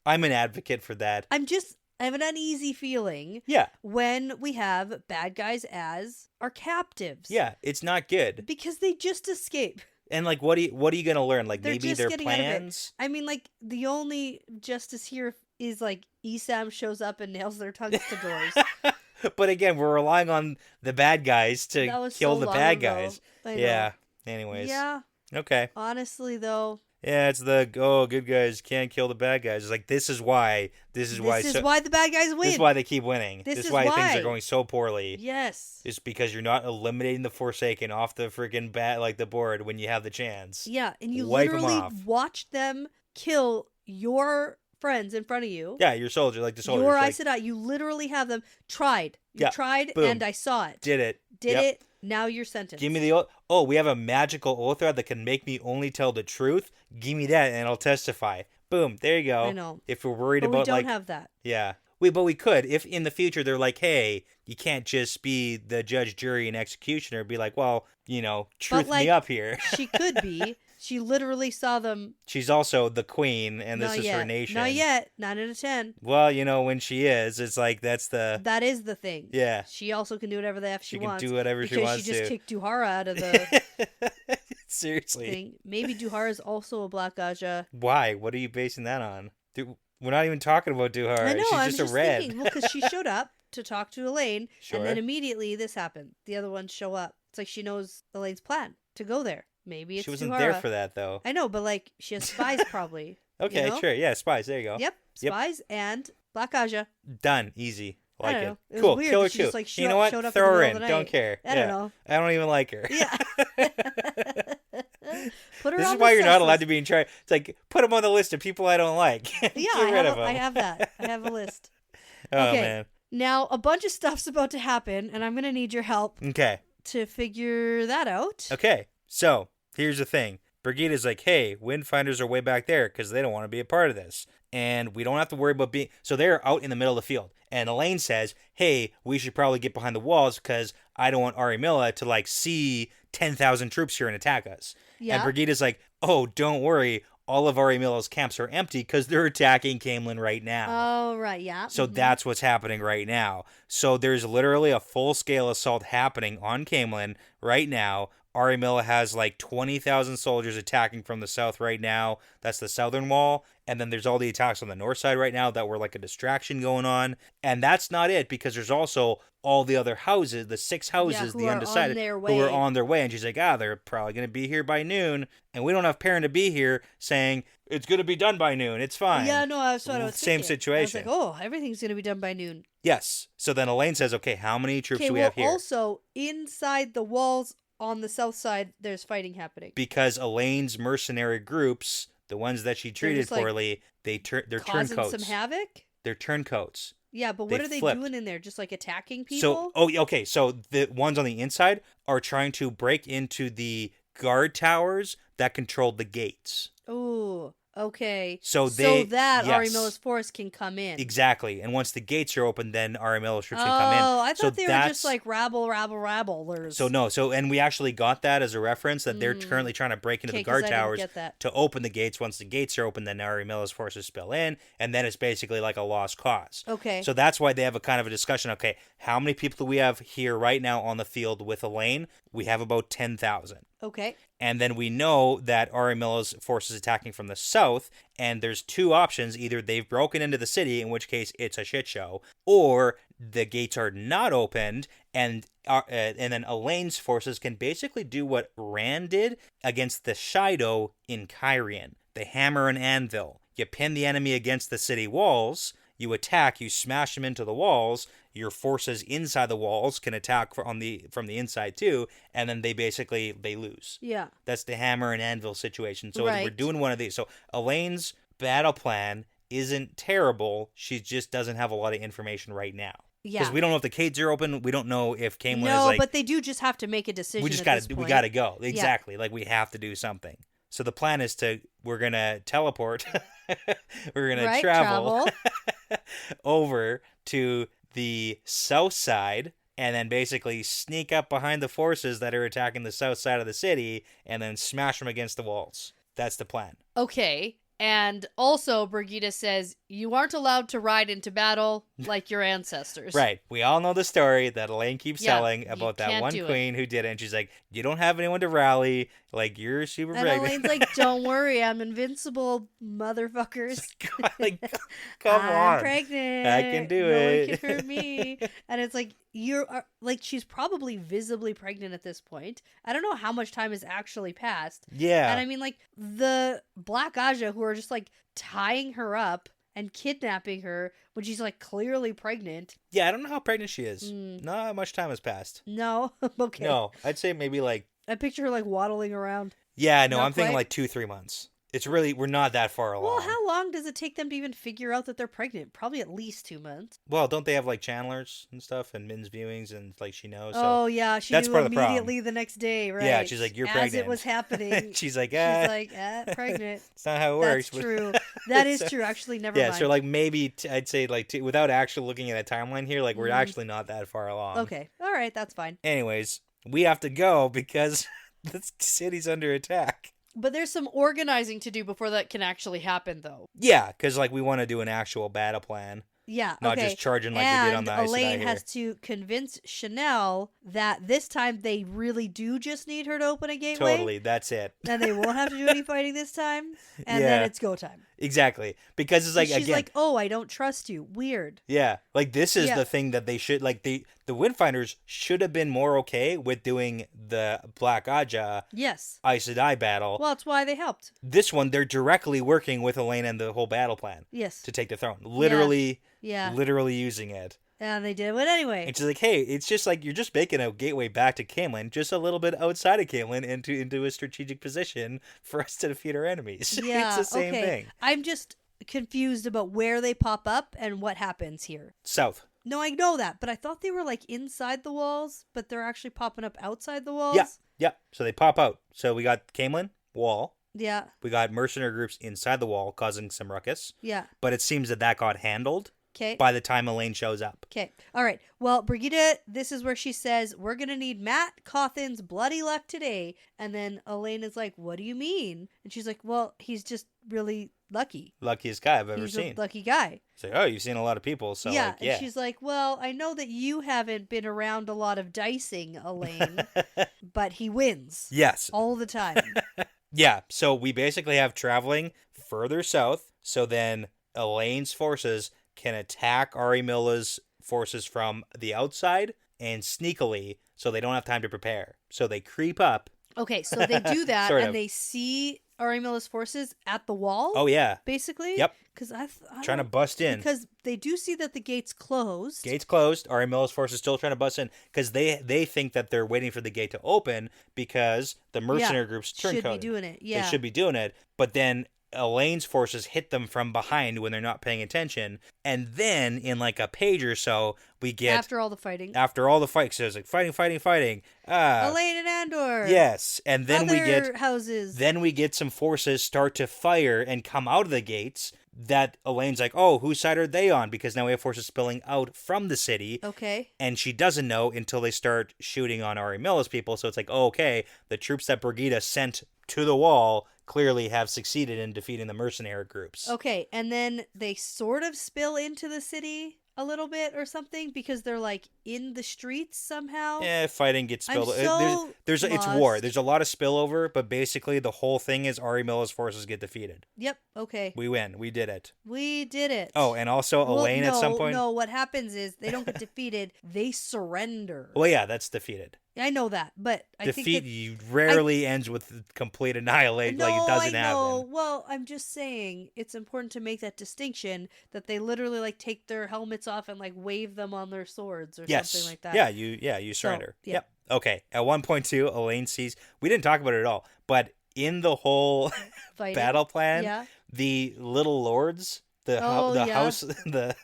I'm an advocate for that. I have an uneasy feeling Yeah, when we have bad guys as our captives. yeah, it's not good. Because they just escape. And like, what are you gonna learn? Like, They're maybe just their getting out of it. plans. I mean, like, the only justice here is, like, Esam shows up and nails their tongues to doors. But again, we're relying on the bad guys to That was kill so the long bad ago. guys. I know. Yeah. Anyways. Yeah, Okay. honestly, though, Yeah, it's the good guys can't kill the bad guys. It's like this is why this is why the bad guys win. this is why they keep winning. This This is is why things why. are going so poorly. Yes. It's because you're not eliminating the Forsaken off the freaking the board when you have the chance. Yeah, and you Wipe 'em literally off. watch them kill your friends in front of you. Yeah, your soldier, like the soldier. Your like, Aes Sedai, you literally have them tried. You Yeah, tried, boom. and I saw it. did it. Did Yep. it. Now you're sentenced. Give me the oath. Oh, we have a magical oath thread that can make me only tell the truth. Give me that, and I'll testify. Boom. There you go. I know. If we're worried But we about don't like, have that. yeah, But we could, if in the future they're like, hey, you can't just be the judge, jury, and executioner. Be like, well, truth me up here. She could be. She literally saw them. She's also the queen, and this is her nation. Not yet. 9 out of 10. Well, when she is, it's like that is the thing. Yeah. She also can do whatever the F she wants. She can do whatever she wants to. Because she just kicked Duhara out of the seriously thing. Maybe Duhara is also a Black Aja. Why? What are you basing that on? Dude, we're not even talking about Duhara. I know. She's just a red. Thinking, well, because she showed up to talk to Elaine, sure. and then immediately this happened. The other ones show up. It's like she knows Elaine's plan to go there. Maybe it's She wasn't Duhara. there for that, though. I know, but she has spies probably. Okay, sure. Yeah, spies. There you go. Yep, spies and Black Aja. Done. Easy. Like it. It cool. Weird Killer she two. just, like, You know what? Throw her in. Don't care. I don't know. I don't even like her. Yeah. Put her this on is why you're not allowed list. to be in charge. It's like, put them on the list of people I don't like. Yeah, Get rid of them. I have that. I have a list. Oh, okay. man. Now, a bunch of stuff's about to happen, and I'm going to need your help to figure that out. Okay. So, here's the thing. Brigida's like, hey, Windfinders are way back there because they don't want to be a part of this. And we don't have to worry about being... So they're out in the middle of the field. And Elaine says, hey, we should probably get behind the walls because I don't want Arimilla to, see 10,000 troops here and attack us. Yeah. And Brigida's like, oh, don't worry. All of Arimilla's camps are empty because they're attacking Camelin right now. Oh, right, yeah. So that's what's happening right now. So there's literally a full-scale assault happening on Camelin right now. Arimilla has 20,000 soldiers attacking from the south right now. That's the southern wall. And then there's all the attacks on the north side right now that were a distraction going on. And that's not it, because there's also all the other houses, the 6 houses, the undecided, who are on their way. And she's like, they're probably going to be here by noon. And we don't have Perrin to be here saying, it's going to be done by noon. It's fine. Yeah, no, that's what I was thinking. Same situation. I was like, everything's going to be done by noon. Yes. So then Elaine says, okay, how many troops do we have here? Also, inside the walls on the south side, there's fighting happening. Because Elaine's mercenary groups, the ones that she treated poorly, they're turncoats. Causing some havoc? They're turncoats. Yeah, but what are they doing in there? Just attacking people? So the ones on the inside are trying to break into the guard towers that controlled the gates. Ooh. Okay. So that Arimilla's force can come in. Exactly. And once the gates are open, then Arimilla's troops can come in. Oh, I thought they were just rabblers. And we actually got that as a reference that they're currently trying to break into the guard towers to open the gates. Once the gates are open, then Arimilla's forces spill in, and then it's basically a lost cause. Okay. So that's why they have a kind of a discussion. Okay, how many people do we have here right now on the field with Elaine? We have about 10,000. Okay. And then we know that Arimilla's force is attacking from the south, and there's 2 options. Either they've broken into the city, in which case it's a shit show, or the gates are not opened, and then Elaine's forces can basically do what Rand did against the Shido in Kyrian. The hammer and anvil. You pin the enemy against the city walls, you attack, you smash them into the walls, your forces inside the walls can attack from the inside too, and then they lose. Yeah. That's the hammer and anvil situation. So we're doing one of these. So Elaine's battle plan isn't terrible. She just doesn't have a lot of information right now. Yeah. Because we don't know if the gates are open. We don't know if Camelin is No, but they do just have to make a decision. We got to go. Exactly. Yeah. We have to do something. So the plan is we're going to teleport. We're going to travel over to the south side and then basically sneak up behind the forces that are attacking the south side of the city and then smash them against the walls. That's the plan. Okay. And also, Brigida says, you aren't allowed to ride into battle like your ancestors. Right. We all know the story that Elaine keeps telling about that one queen who did it. And she's like, you don't have anyone to rally. You're super pregnant. And Elaine's like, don't worry. I'm invincible, motherfuckers. Come on. I'm pregnant. I can do it. No one can hurt me. And it's she's probably visibly pregnant at this point. I don't know how much time has actually passed. Yeah. And I mean, the Black Aja who are just tying her up and kidnapping her when she's clearly pregnant. Yeah, I don't know how pregnant she is. Not much time has passed. No? Okay. No, I'd say maybe I picture her waddling around. Yeah, no, I'm thinking 2-3 months. It's really, we're not that far along. Well, how long does it take them to even figure out that they're pregnant? Probably at least 2 months. Well, don't they have like channelers and stuff and Min's viewings and like she knows? Oh, yeah. She that's knew part of the problem. immediately the next day, right? Yeah, she's like, you're pregnant. As it was happening. She's like, pregnant. It's not how it works. That's true. That is true. Actually, never mind. Yeah, so like maybe I'd say like without actually looking at a timeline here, like we're actually not that far along. Okay. All right. That's fine. Anyways, we have to go because the city's under attack. But there's some organizing to do before that can actually happen, though. Yeah, because like we want to do an actual battle plan. Yeah, not just charging like we did on the ice. Elaine has to convince Chanel that this time they really do just need her to open a gateway. Totally, that's it. And they won't have to do any fighting this time. And then it's go time. Exactly. Because it's like, she's like, oh, I don't trust you. Weird. Yeah. Like, this is the thing that they should, like, the Windfinders should have been more okay with doing the Black Aja Aes Sedai battle. Well, that's why they helped. This one, they're directly working with Elaine and the whole battle plan. Yes. To take the throne. Literally using it. And they did it anyway. And she's like, hey, it's just like, you're just making a gateway back to Camelin, just a little bit outside of Camelin into a strategic position for us to defeat our enemies. Yeah, it's the same thing. I'm just confused about where they pop up and what happens here. South. No, I know that, but I thought they were like inside the walls, but they're actually popping up outside the walls. Yeah. So they pop out. So we got Camelin, wall. Yeah. We got mercenary groups inside the wall causing some ruckus. Yeah. But it seems that got handled. Okay. By the time Elaine shows up. Okay. All right. Well, Brigitte, this is where she says, we're going to need Matt Cawthon's bloody luck today. And then Elaine is like, what do you mean? And she's like, well, he's just really lucky. Luckiest guy I've ever he's seen. A lucky guy. It's like, oh, you've seen a lot of people. So yeah. And she's like, well, I know that you haven't been around a lot of dicing, Elaine, but he wins. Yes. All the time. Yeah. So we basically have traveling further south. So then Elaine's forces can attack Ari Milla's forces from the outside and sneakily, so they don't have time to prepare. So they creep up. Okay, so they do that, sort and of. they see Ari Milla's forces at the wall. Oh yeah, basically. Yep. Because I trying to bust in. Because they do see that the gate's closed. Gate's closed. Ari Milla's forces still trying to bust in because they think that they're waiting for the gate to open because the mercenary groups turncoated. Should be doing it. Yeah, they should be doing it, but then Elaine's forces hit them from behind when they're not paying attention, and then in like a page or so we get after all the fighting so it's like fighting Elaine and Andor, yes, and then other we get houses, then we get some forces start to fire and come out of the gates that Elaine's like, oh, whose side are they on, because now we have forces spilling out from the city. Okay. And she doesn't know until they start shooting on Ari Milla's people, so it's like, oh, okay, the troops that Brigitte sent to the wall clearly have succeeded in defeating the mercenary groups. Okay, and then they sort of spill into the city a little bit or something because they're like in the streets somehow. Yeah, fighting gets spilled. It's war. There's a lot of spillover, but basically the whole thing is Ari Milla's forces get defeated. Yep. Okay. We win. We did it. Oh, and also Elaine at some point. No, what happens is they don't get defeated. They surrender. Well, yeah, that's defeated. I know that, but I defeat think rarely ends with complete annihilation. No, like it doesn't I know. happen. Well, I'm just saying it's important to make that distinction that they literally like take their helmets off and like wave them on their swords or something like that. Yeah, you surrender. So, yeah. Yep. Okay. At one point too, Elaine sees. We didn't talk about it at all, but in the whole battle plan, the little lords. House, the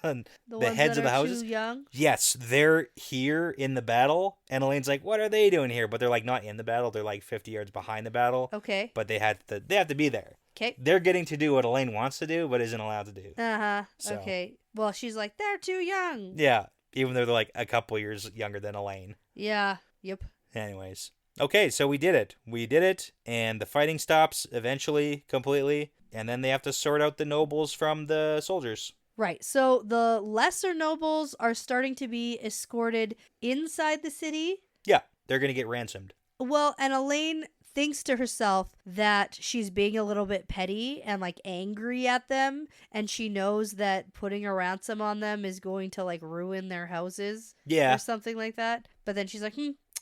heads of the houses. Too young? Yes, they're here in the battle, and Elaine's like, "What are they doing here?" But they're like not in the battle; they're like 50 yards behind the battle. Okay. But they have to be there. Okay. They're getting to do what Elaine wants to do, but isn't allowed to do. So. Okay. Well, she's like, they're too young. Yeah, even though they're like a couple years younger than Elaine. Yeah. Yep. Anyways, okay, so we did it, and the fighting stops eventually completely. And then they have to sort out the nobles from the soldiers. Right. So the lesser nobles are starting to be escorted inside the city. Yeah, they're going to get ransomed. Well, and Elaine thinks to herself that she's being a little bit petty and like angry at them. And she knows that putting a ransom on them is going to like ruin their houses. Yeah. Or something like that. But then she's like,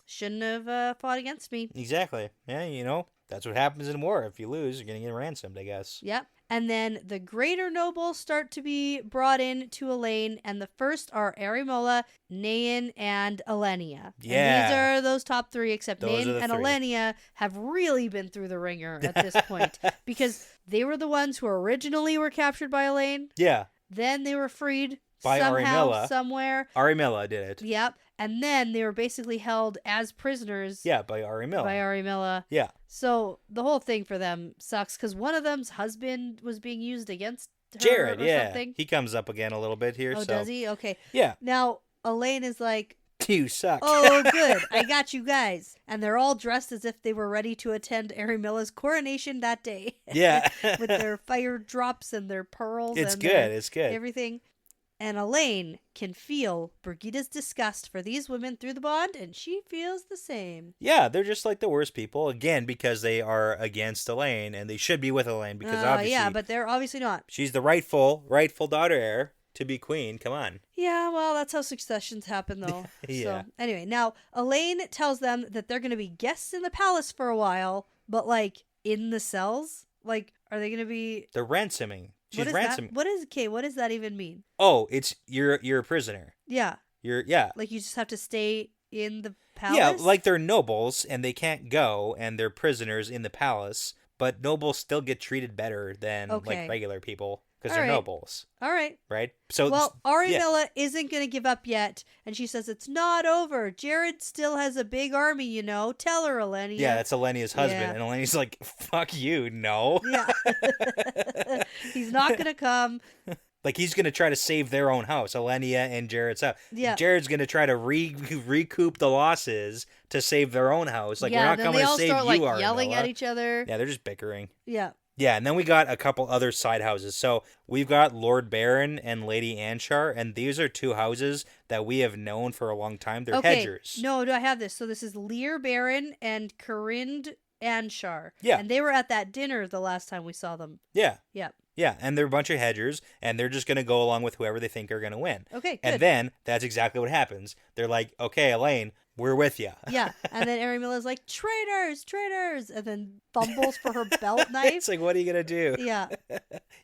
shouldn't have fought against me. Exactly. Yeah, that's what happens in war. If you lose, you're going to get ransomed, I guess. Yep. And then the greater nobles start to be brought in to Elaine, and the first are Arimola, Nain, and Elenia. Yeah. And these are those top three, except Those Nain are the and three. Elenia have really been through the ringer at this point, because they were the ones who originally were captured by Elaine. Yeah. Then they were freed By somehow, Arimella. somewhere. Arimella did it. Yep. And then they were basically held as prisoners Yeah, by Arimella. by Arimella. Yeah. So the whole thing for them sucks because one of them's husband was being used against her Jared, or yeah. something. He comes up again a little bit here. Oh, so. does he? Okay. Yeah. Now, Elaine is like, You suck. oh, good. I got you guys. And they're all dressed as if they were ready to attend Arimella's coronation that day. Yeah. With their fire drops and their pearls. It's and good. their It's good. everything. And Elaine can feel Brigida's disgust for these women through the bond, and she feels the same. Yeah, they're just like the worst people. Again, because they are against Elaine, and they should be with Elaine because obviously Yeah, but they're obviously not. she's the rightful daughter heir to be queen. Come on. Yeah, well, that's how successions happen, though. Yeah. So, anyway, now Elaine tells them that they're going to be guests in the palace for a while, but like in the cells. Like, are they going to be? They're ransoming. She's ransoming. What does that even mean? Oh, it's you're a prisoner. Yeah, Yeah. like you just have to stay in the palace. Yeah, like they're nobles and they can't go and they're prisoners in the palace, but nobles still get treated better than Okay. like regular people because All they're right. nobles, All right. right? So Well, yeah. Arimella isn't going to give up yet, and she says it's not over. Jared still has a big army, you know. Tell her, Elenia. Yeah, that's Elenia's husband, Yeah. and Elenia's like, "Fuck you, no." Yeah. He's not going to come. Like he's gonna try to save their own house, Elenia and Jared's house. Yeah. Jared's gonna try to recoup the losses to save their own house. Like yeah, we're not then coming they to all save start you, like yelling Arimella. at each other. Yeah, they're just bickering. Yeah. Yeah, and then we got a couple other side houses. So we've got Lord Baron and Lady Anshar, and these are two houses that we have known for a long time. They're Okay. hedgers. No, do I have this? So this is Lear Baron and Corinne Anshar. Yeah. And they were at that dinner the last time we saw them. Yeah. Yep. Yeah, and they're a bunch of hedgers, and they're just going to go along with whoever they think are going to win. Okay, good. And then that's exactly what happens. They're like, okay, Elaine, we're with you. Yeah. And then Arimilla's like, traitors, traitors. And then fumbles for her belt knife. It's like, what are you going to do? Yeah.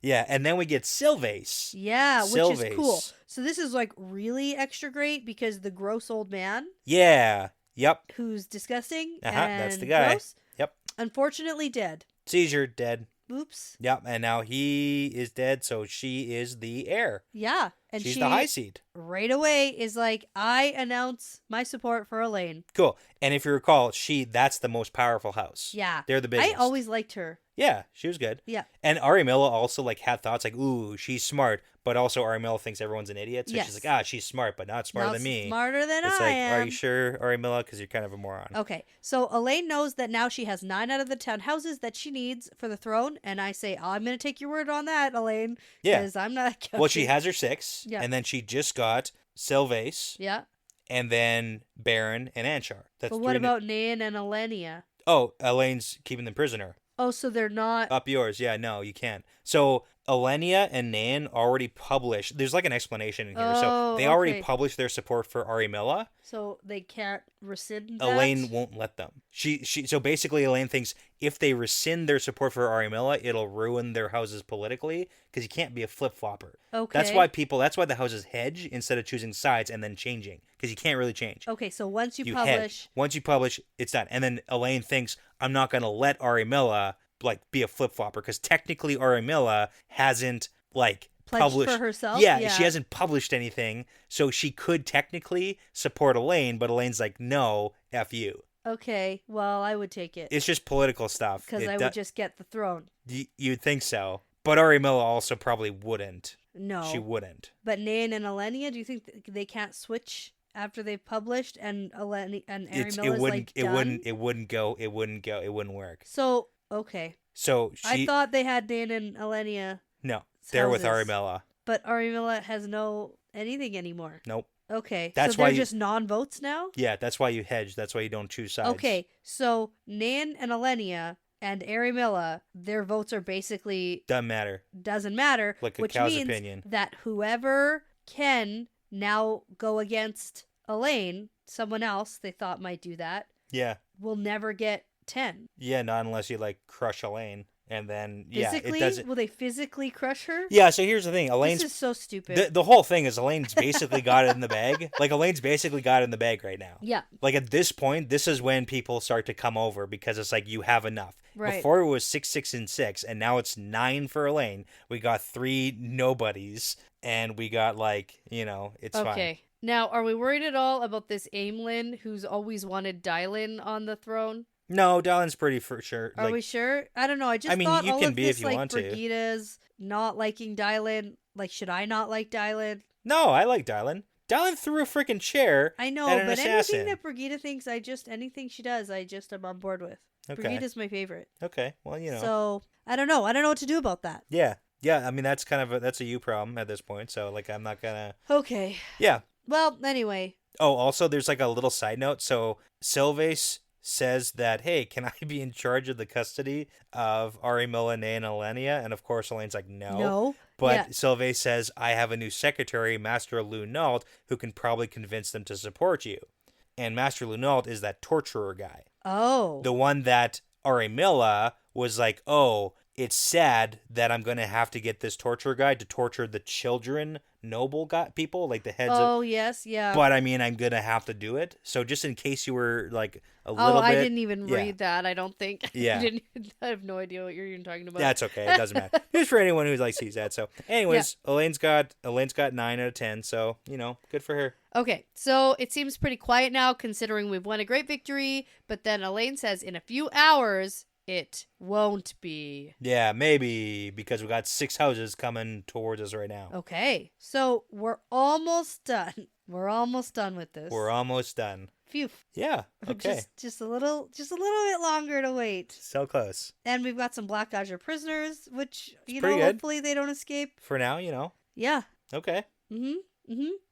Yeah, and then we get Sylvace. Yeah, which Sylvace. is cool. So this is like really extra great because the gross old man Yeah. Yep. who's disgusting That's and the guy. gross, Yep. unfortunately dead. Seizure, dead. Oops. Yep, and now he is dead, so she is the heir. Yeah. And She's she the high seat. right away is like, I announce my support for Elaine. Cool. And if you recall, that's the most powerful house. Yeah. They're the biggest. I always liked her. Yeah, she was good. Yeah. And Arimella also like had thoughts like, ooh, she's smart, but also Arimella thinks everyone's an idiot, so Yes. she's like, she's smart, but not smarter Not than me. Smarter than It's I like, am. are you sure, Arimella? Because you're kind of a moron. Okay, so Elaine knows that now she has 9 out of the 10 houses that she needs for the throne, and I say, I'm going to take your word on that, Elaine. Yeah. Because I'm not counting. Well, she has her 6, Yeah. and then she just got Sylvace, Yeah. and then Baron and Anshar. That's But what 3 about Nain and Elenia? Oh, Elaine's keeping them prisoner. Oh, so they're not. Up yours. Yeah, no, you can't. So Elenia and Nain already published. There's like an explanation in here. So Oh, they already okay. published their support for Arimella. So they can't rescind that? Elaine won't let them. So basically Elaine thinks if they rescind their support for Arimella, it'll ruin their houses politically because you can't be a flip-flopper. Okay. That's why the houses hedge instead of choosing sides and then changing because you can't really change. Okay, so once you Hedge. publish. Once you publish, it's done. And then Elaine thinks, I'm not going to let Arimella like be a flip-flopper because technically Arimella hasn't like Pledged published for herself? Yeah, Yeah. she hasn't published anything, so she could technically support Elaine, but Elaine's like, no, F you. Okay, well, I would take it. It's just political stuff. Because I would just get the throne. You'd think so. But Arimella also probably wouldn't. No. She wouldn't. But Nain and Elenia, do you think they can't switch after they've published and Elenia and Arimella's like done? It wouldn't work. So, okay. So I thought they had Nain and Elenia. No, they're with houses. Arimella. But Arimella has no anything anymore. Nope. Okay. That's so they're why just non-votes now? Yeah, that's why you hedge. That's why you don't choose sides. Okay. So Nain and Elenia and Arimella, their votes are basically Doesn't matter. doesn't matter. Like a which cow's means opinion. that whoever can now go against Elaine, someone else they thought might do that, Yeah. will never get 10. Yeah, not unless you like crush Elaine. And then, physically? it doesn't. Will they physically crush her? Yeah, so here's the thing. This is so stupid. The whole thing is Elaine's basically got it in the bag. Like, Elaine's basically got it in the bag right now. Yeah. Like, at this point, this is when people start to come over because it's like, you have enough. Right. Before it was 6, 6, and 6, and now it's 9 for Elaine. We got 3 nobodies, and we got, like, it's fine. Okay. Now, are we worried at all about this Aemlyn who's always wanted Dylan on the throne? No, Dylan's pretty for sure. Are we sure? I don't know. I mean, you all can of be this, if you want to. Brigida's not liking Dylan. Like, should I not like Dylan? No, I like Dylan. Dylan threw a freaking chair. I know, at an but assassin. anything that Brigida thinks, anything she does, am on board with. Okay. Brigida's my favorite. Okay, well, So, I don't know. I don't know what to do about that. Yeah. I mean, that's kind of that's a you problem at this point. So, like, I'm not gonna. Okay. Yeah. Well, anyway. Oh, also, there's like a little side note. So, Sylvace says that, hey, can I be in charge of the custody of Ari Milane and Elenia? And of course, Elaine's like, no. No. But Yeah. Sylvace says, I have a new secretary, Master Lunault, who can probably convince them to support you. And Master Lunault is that torturer guy. Oh. The one that Arimilla was like, oh, it's sad that I'm going to have to get this torturer guy to torture the children, noble people, like the heads of... Oh, yes, yeah. But, I mean, I'm going to have to do it. So just in case you were, like, a little bit... I didn't even read that, I don't think. Yeah. I have no idea what you're even talking about. That's okay. It doesn't matter. Just for anyone who, like, sees that. So, anyways, Elaine's got 9 out of 10. So, good for her. Okay, so it seems pretty quiet now, considering we've won a great victory. But then Elaine says in a few hours... it won't be. Yeah, maybe, because we got 6 houses coming towards us right now. Okay, so we're almost done. We're almost done with this. We're almost done. Phew. Yeah, okay. Just a little bit longer to wait. So close. And we've got some Black Azure prisoners, which, It's pretty good. hopefully they don't escape. For now, Yeah. Okay.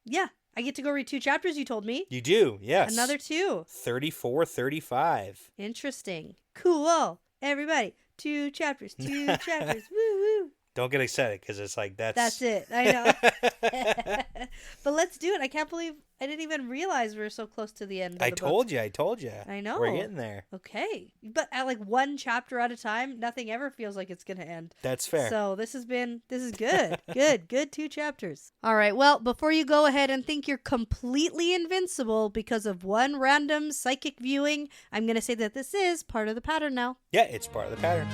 Yeah. I get to go read 2 chapters, you told me. You do, yes. Another 2. 34, 35. Interesting. Cool. Everybody, 2 chapters, 2 chapters. Woo woo. Don't get excited, because it's like, That's it. I know. But let's do it. I can't believe I didn't even realize we were so close to the end of the book. I told you. I know. We're getting there. Okay. But at like 1 chapter at a time, nothing ever feels like it's going to end. That's fair. So this is good. Good 2 chapters. All right. Well, before you go ahead and think you're completely invincible because of one random psychic viewing, I'm going to say that this is part of the pattern now. Yeah, it's part of the pattern.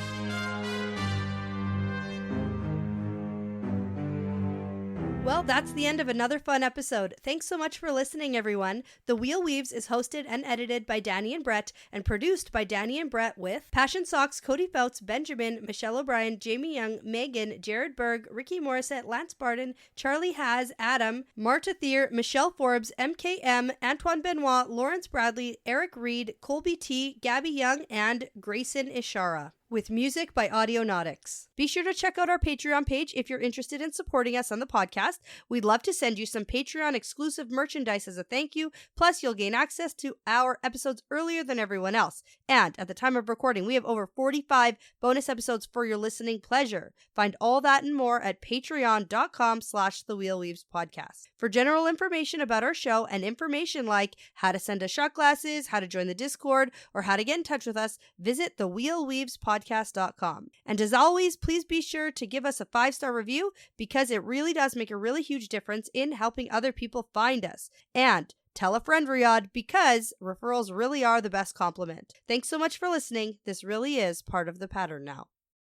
Well, that's the end of another fun episode. Thanks so much for listening, everyone. The Wheel Weaves is hosted and edited by Dani and Brett and produced by Dani and Brett with Passion Socks, Cody Feltz, Benjamin, Michelle O'Brien, Jamie Young, Megan, Jared Berg, Ricky Morissette, Lance Barden, Charlie Haz, Adam, Marta Thier, Michelle Forbes, MKM, Antoine Benoit, Lawrence Bradley, Eric Reed, Colby T, Gabby Young, and Grayson Ishara, with music by Audionautics. Be sure to check out our Patreon page if you're interested in supporting us on the podcast. We'd love to send you some Patreon exclusive merchandise as a thank you, plus you'll gain access to our episodes earlier than everyone else. And at the time of recording, we have over 45 bonus episodes for your listening pleasure. Find all that and more at patreon.com/thewheelweavespodcast. For general information about our show and information like how to send us shot glasses, how to join the Discord, or how to get in touch with us, visit thewheelweavespodcast.com. And as always, please be sure to give us a 5-star review because it really does make a really huge difference in helping other people find us. And tell a friend, Riyadh, because referrals really are the best compliment. Thanks so much for listening. This really is part of the pattern now.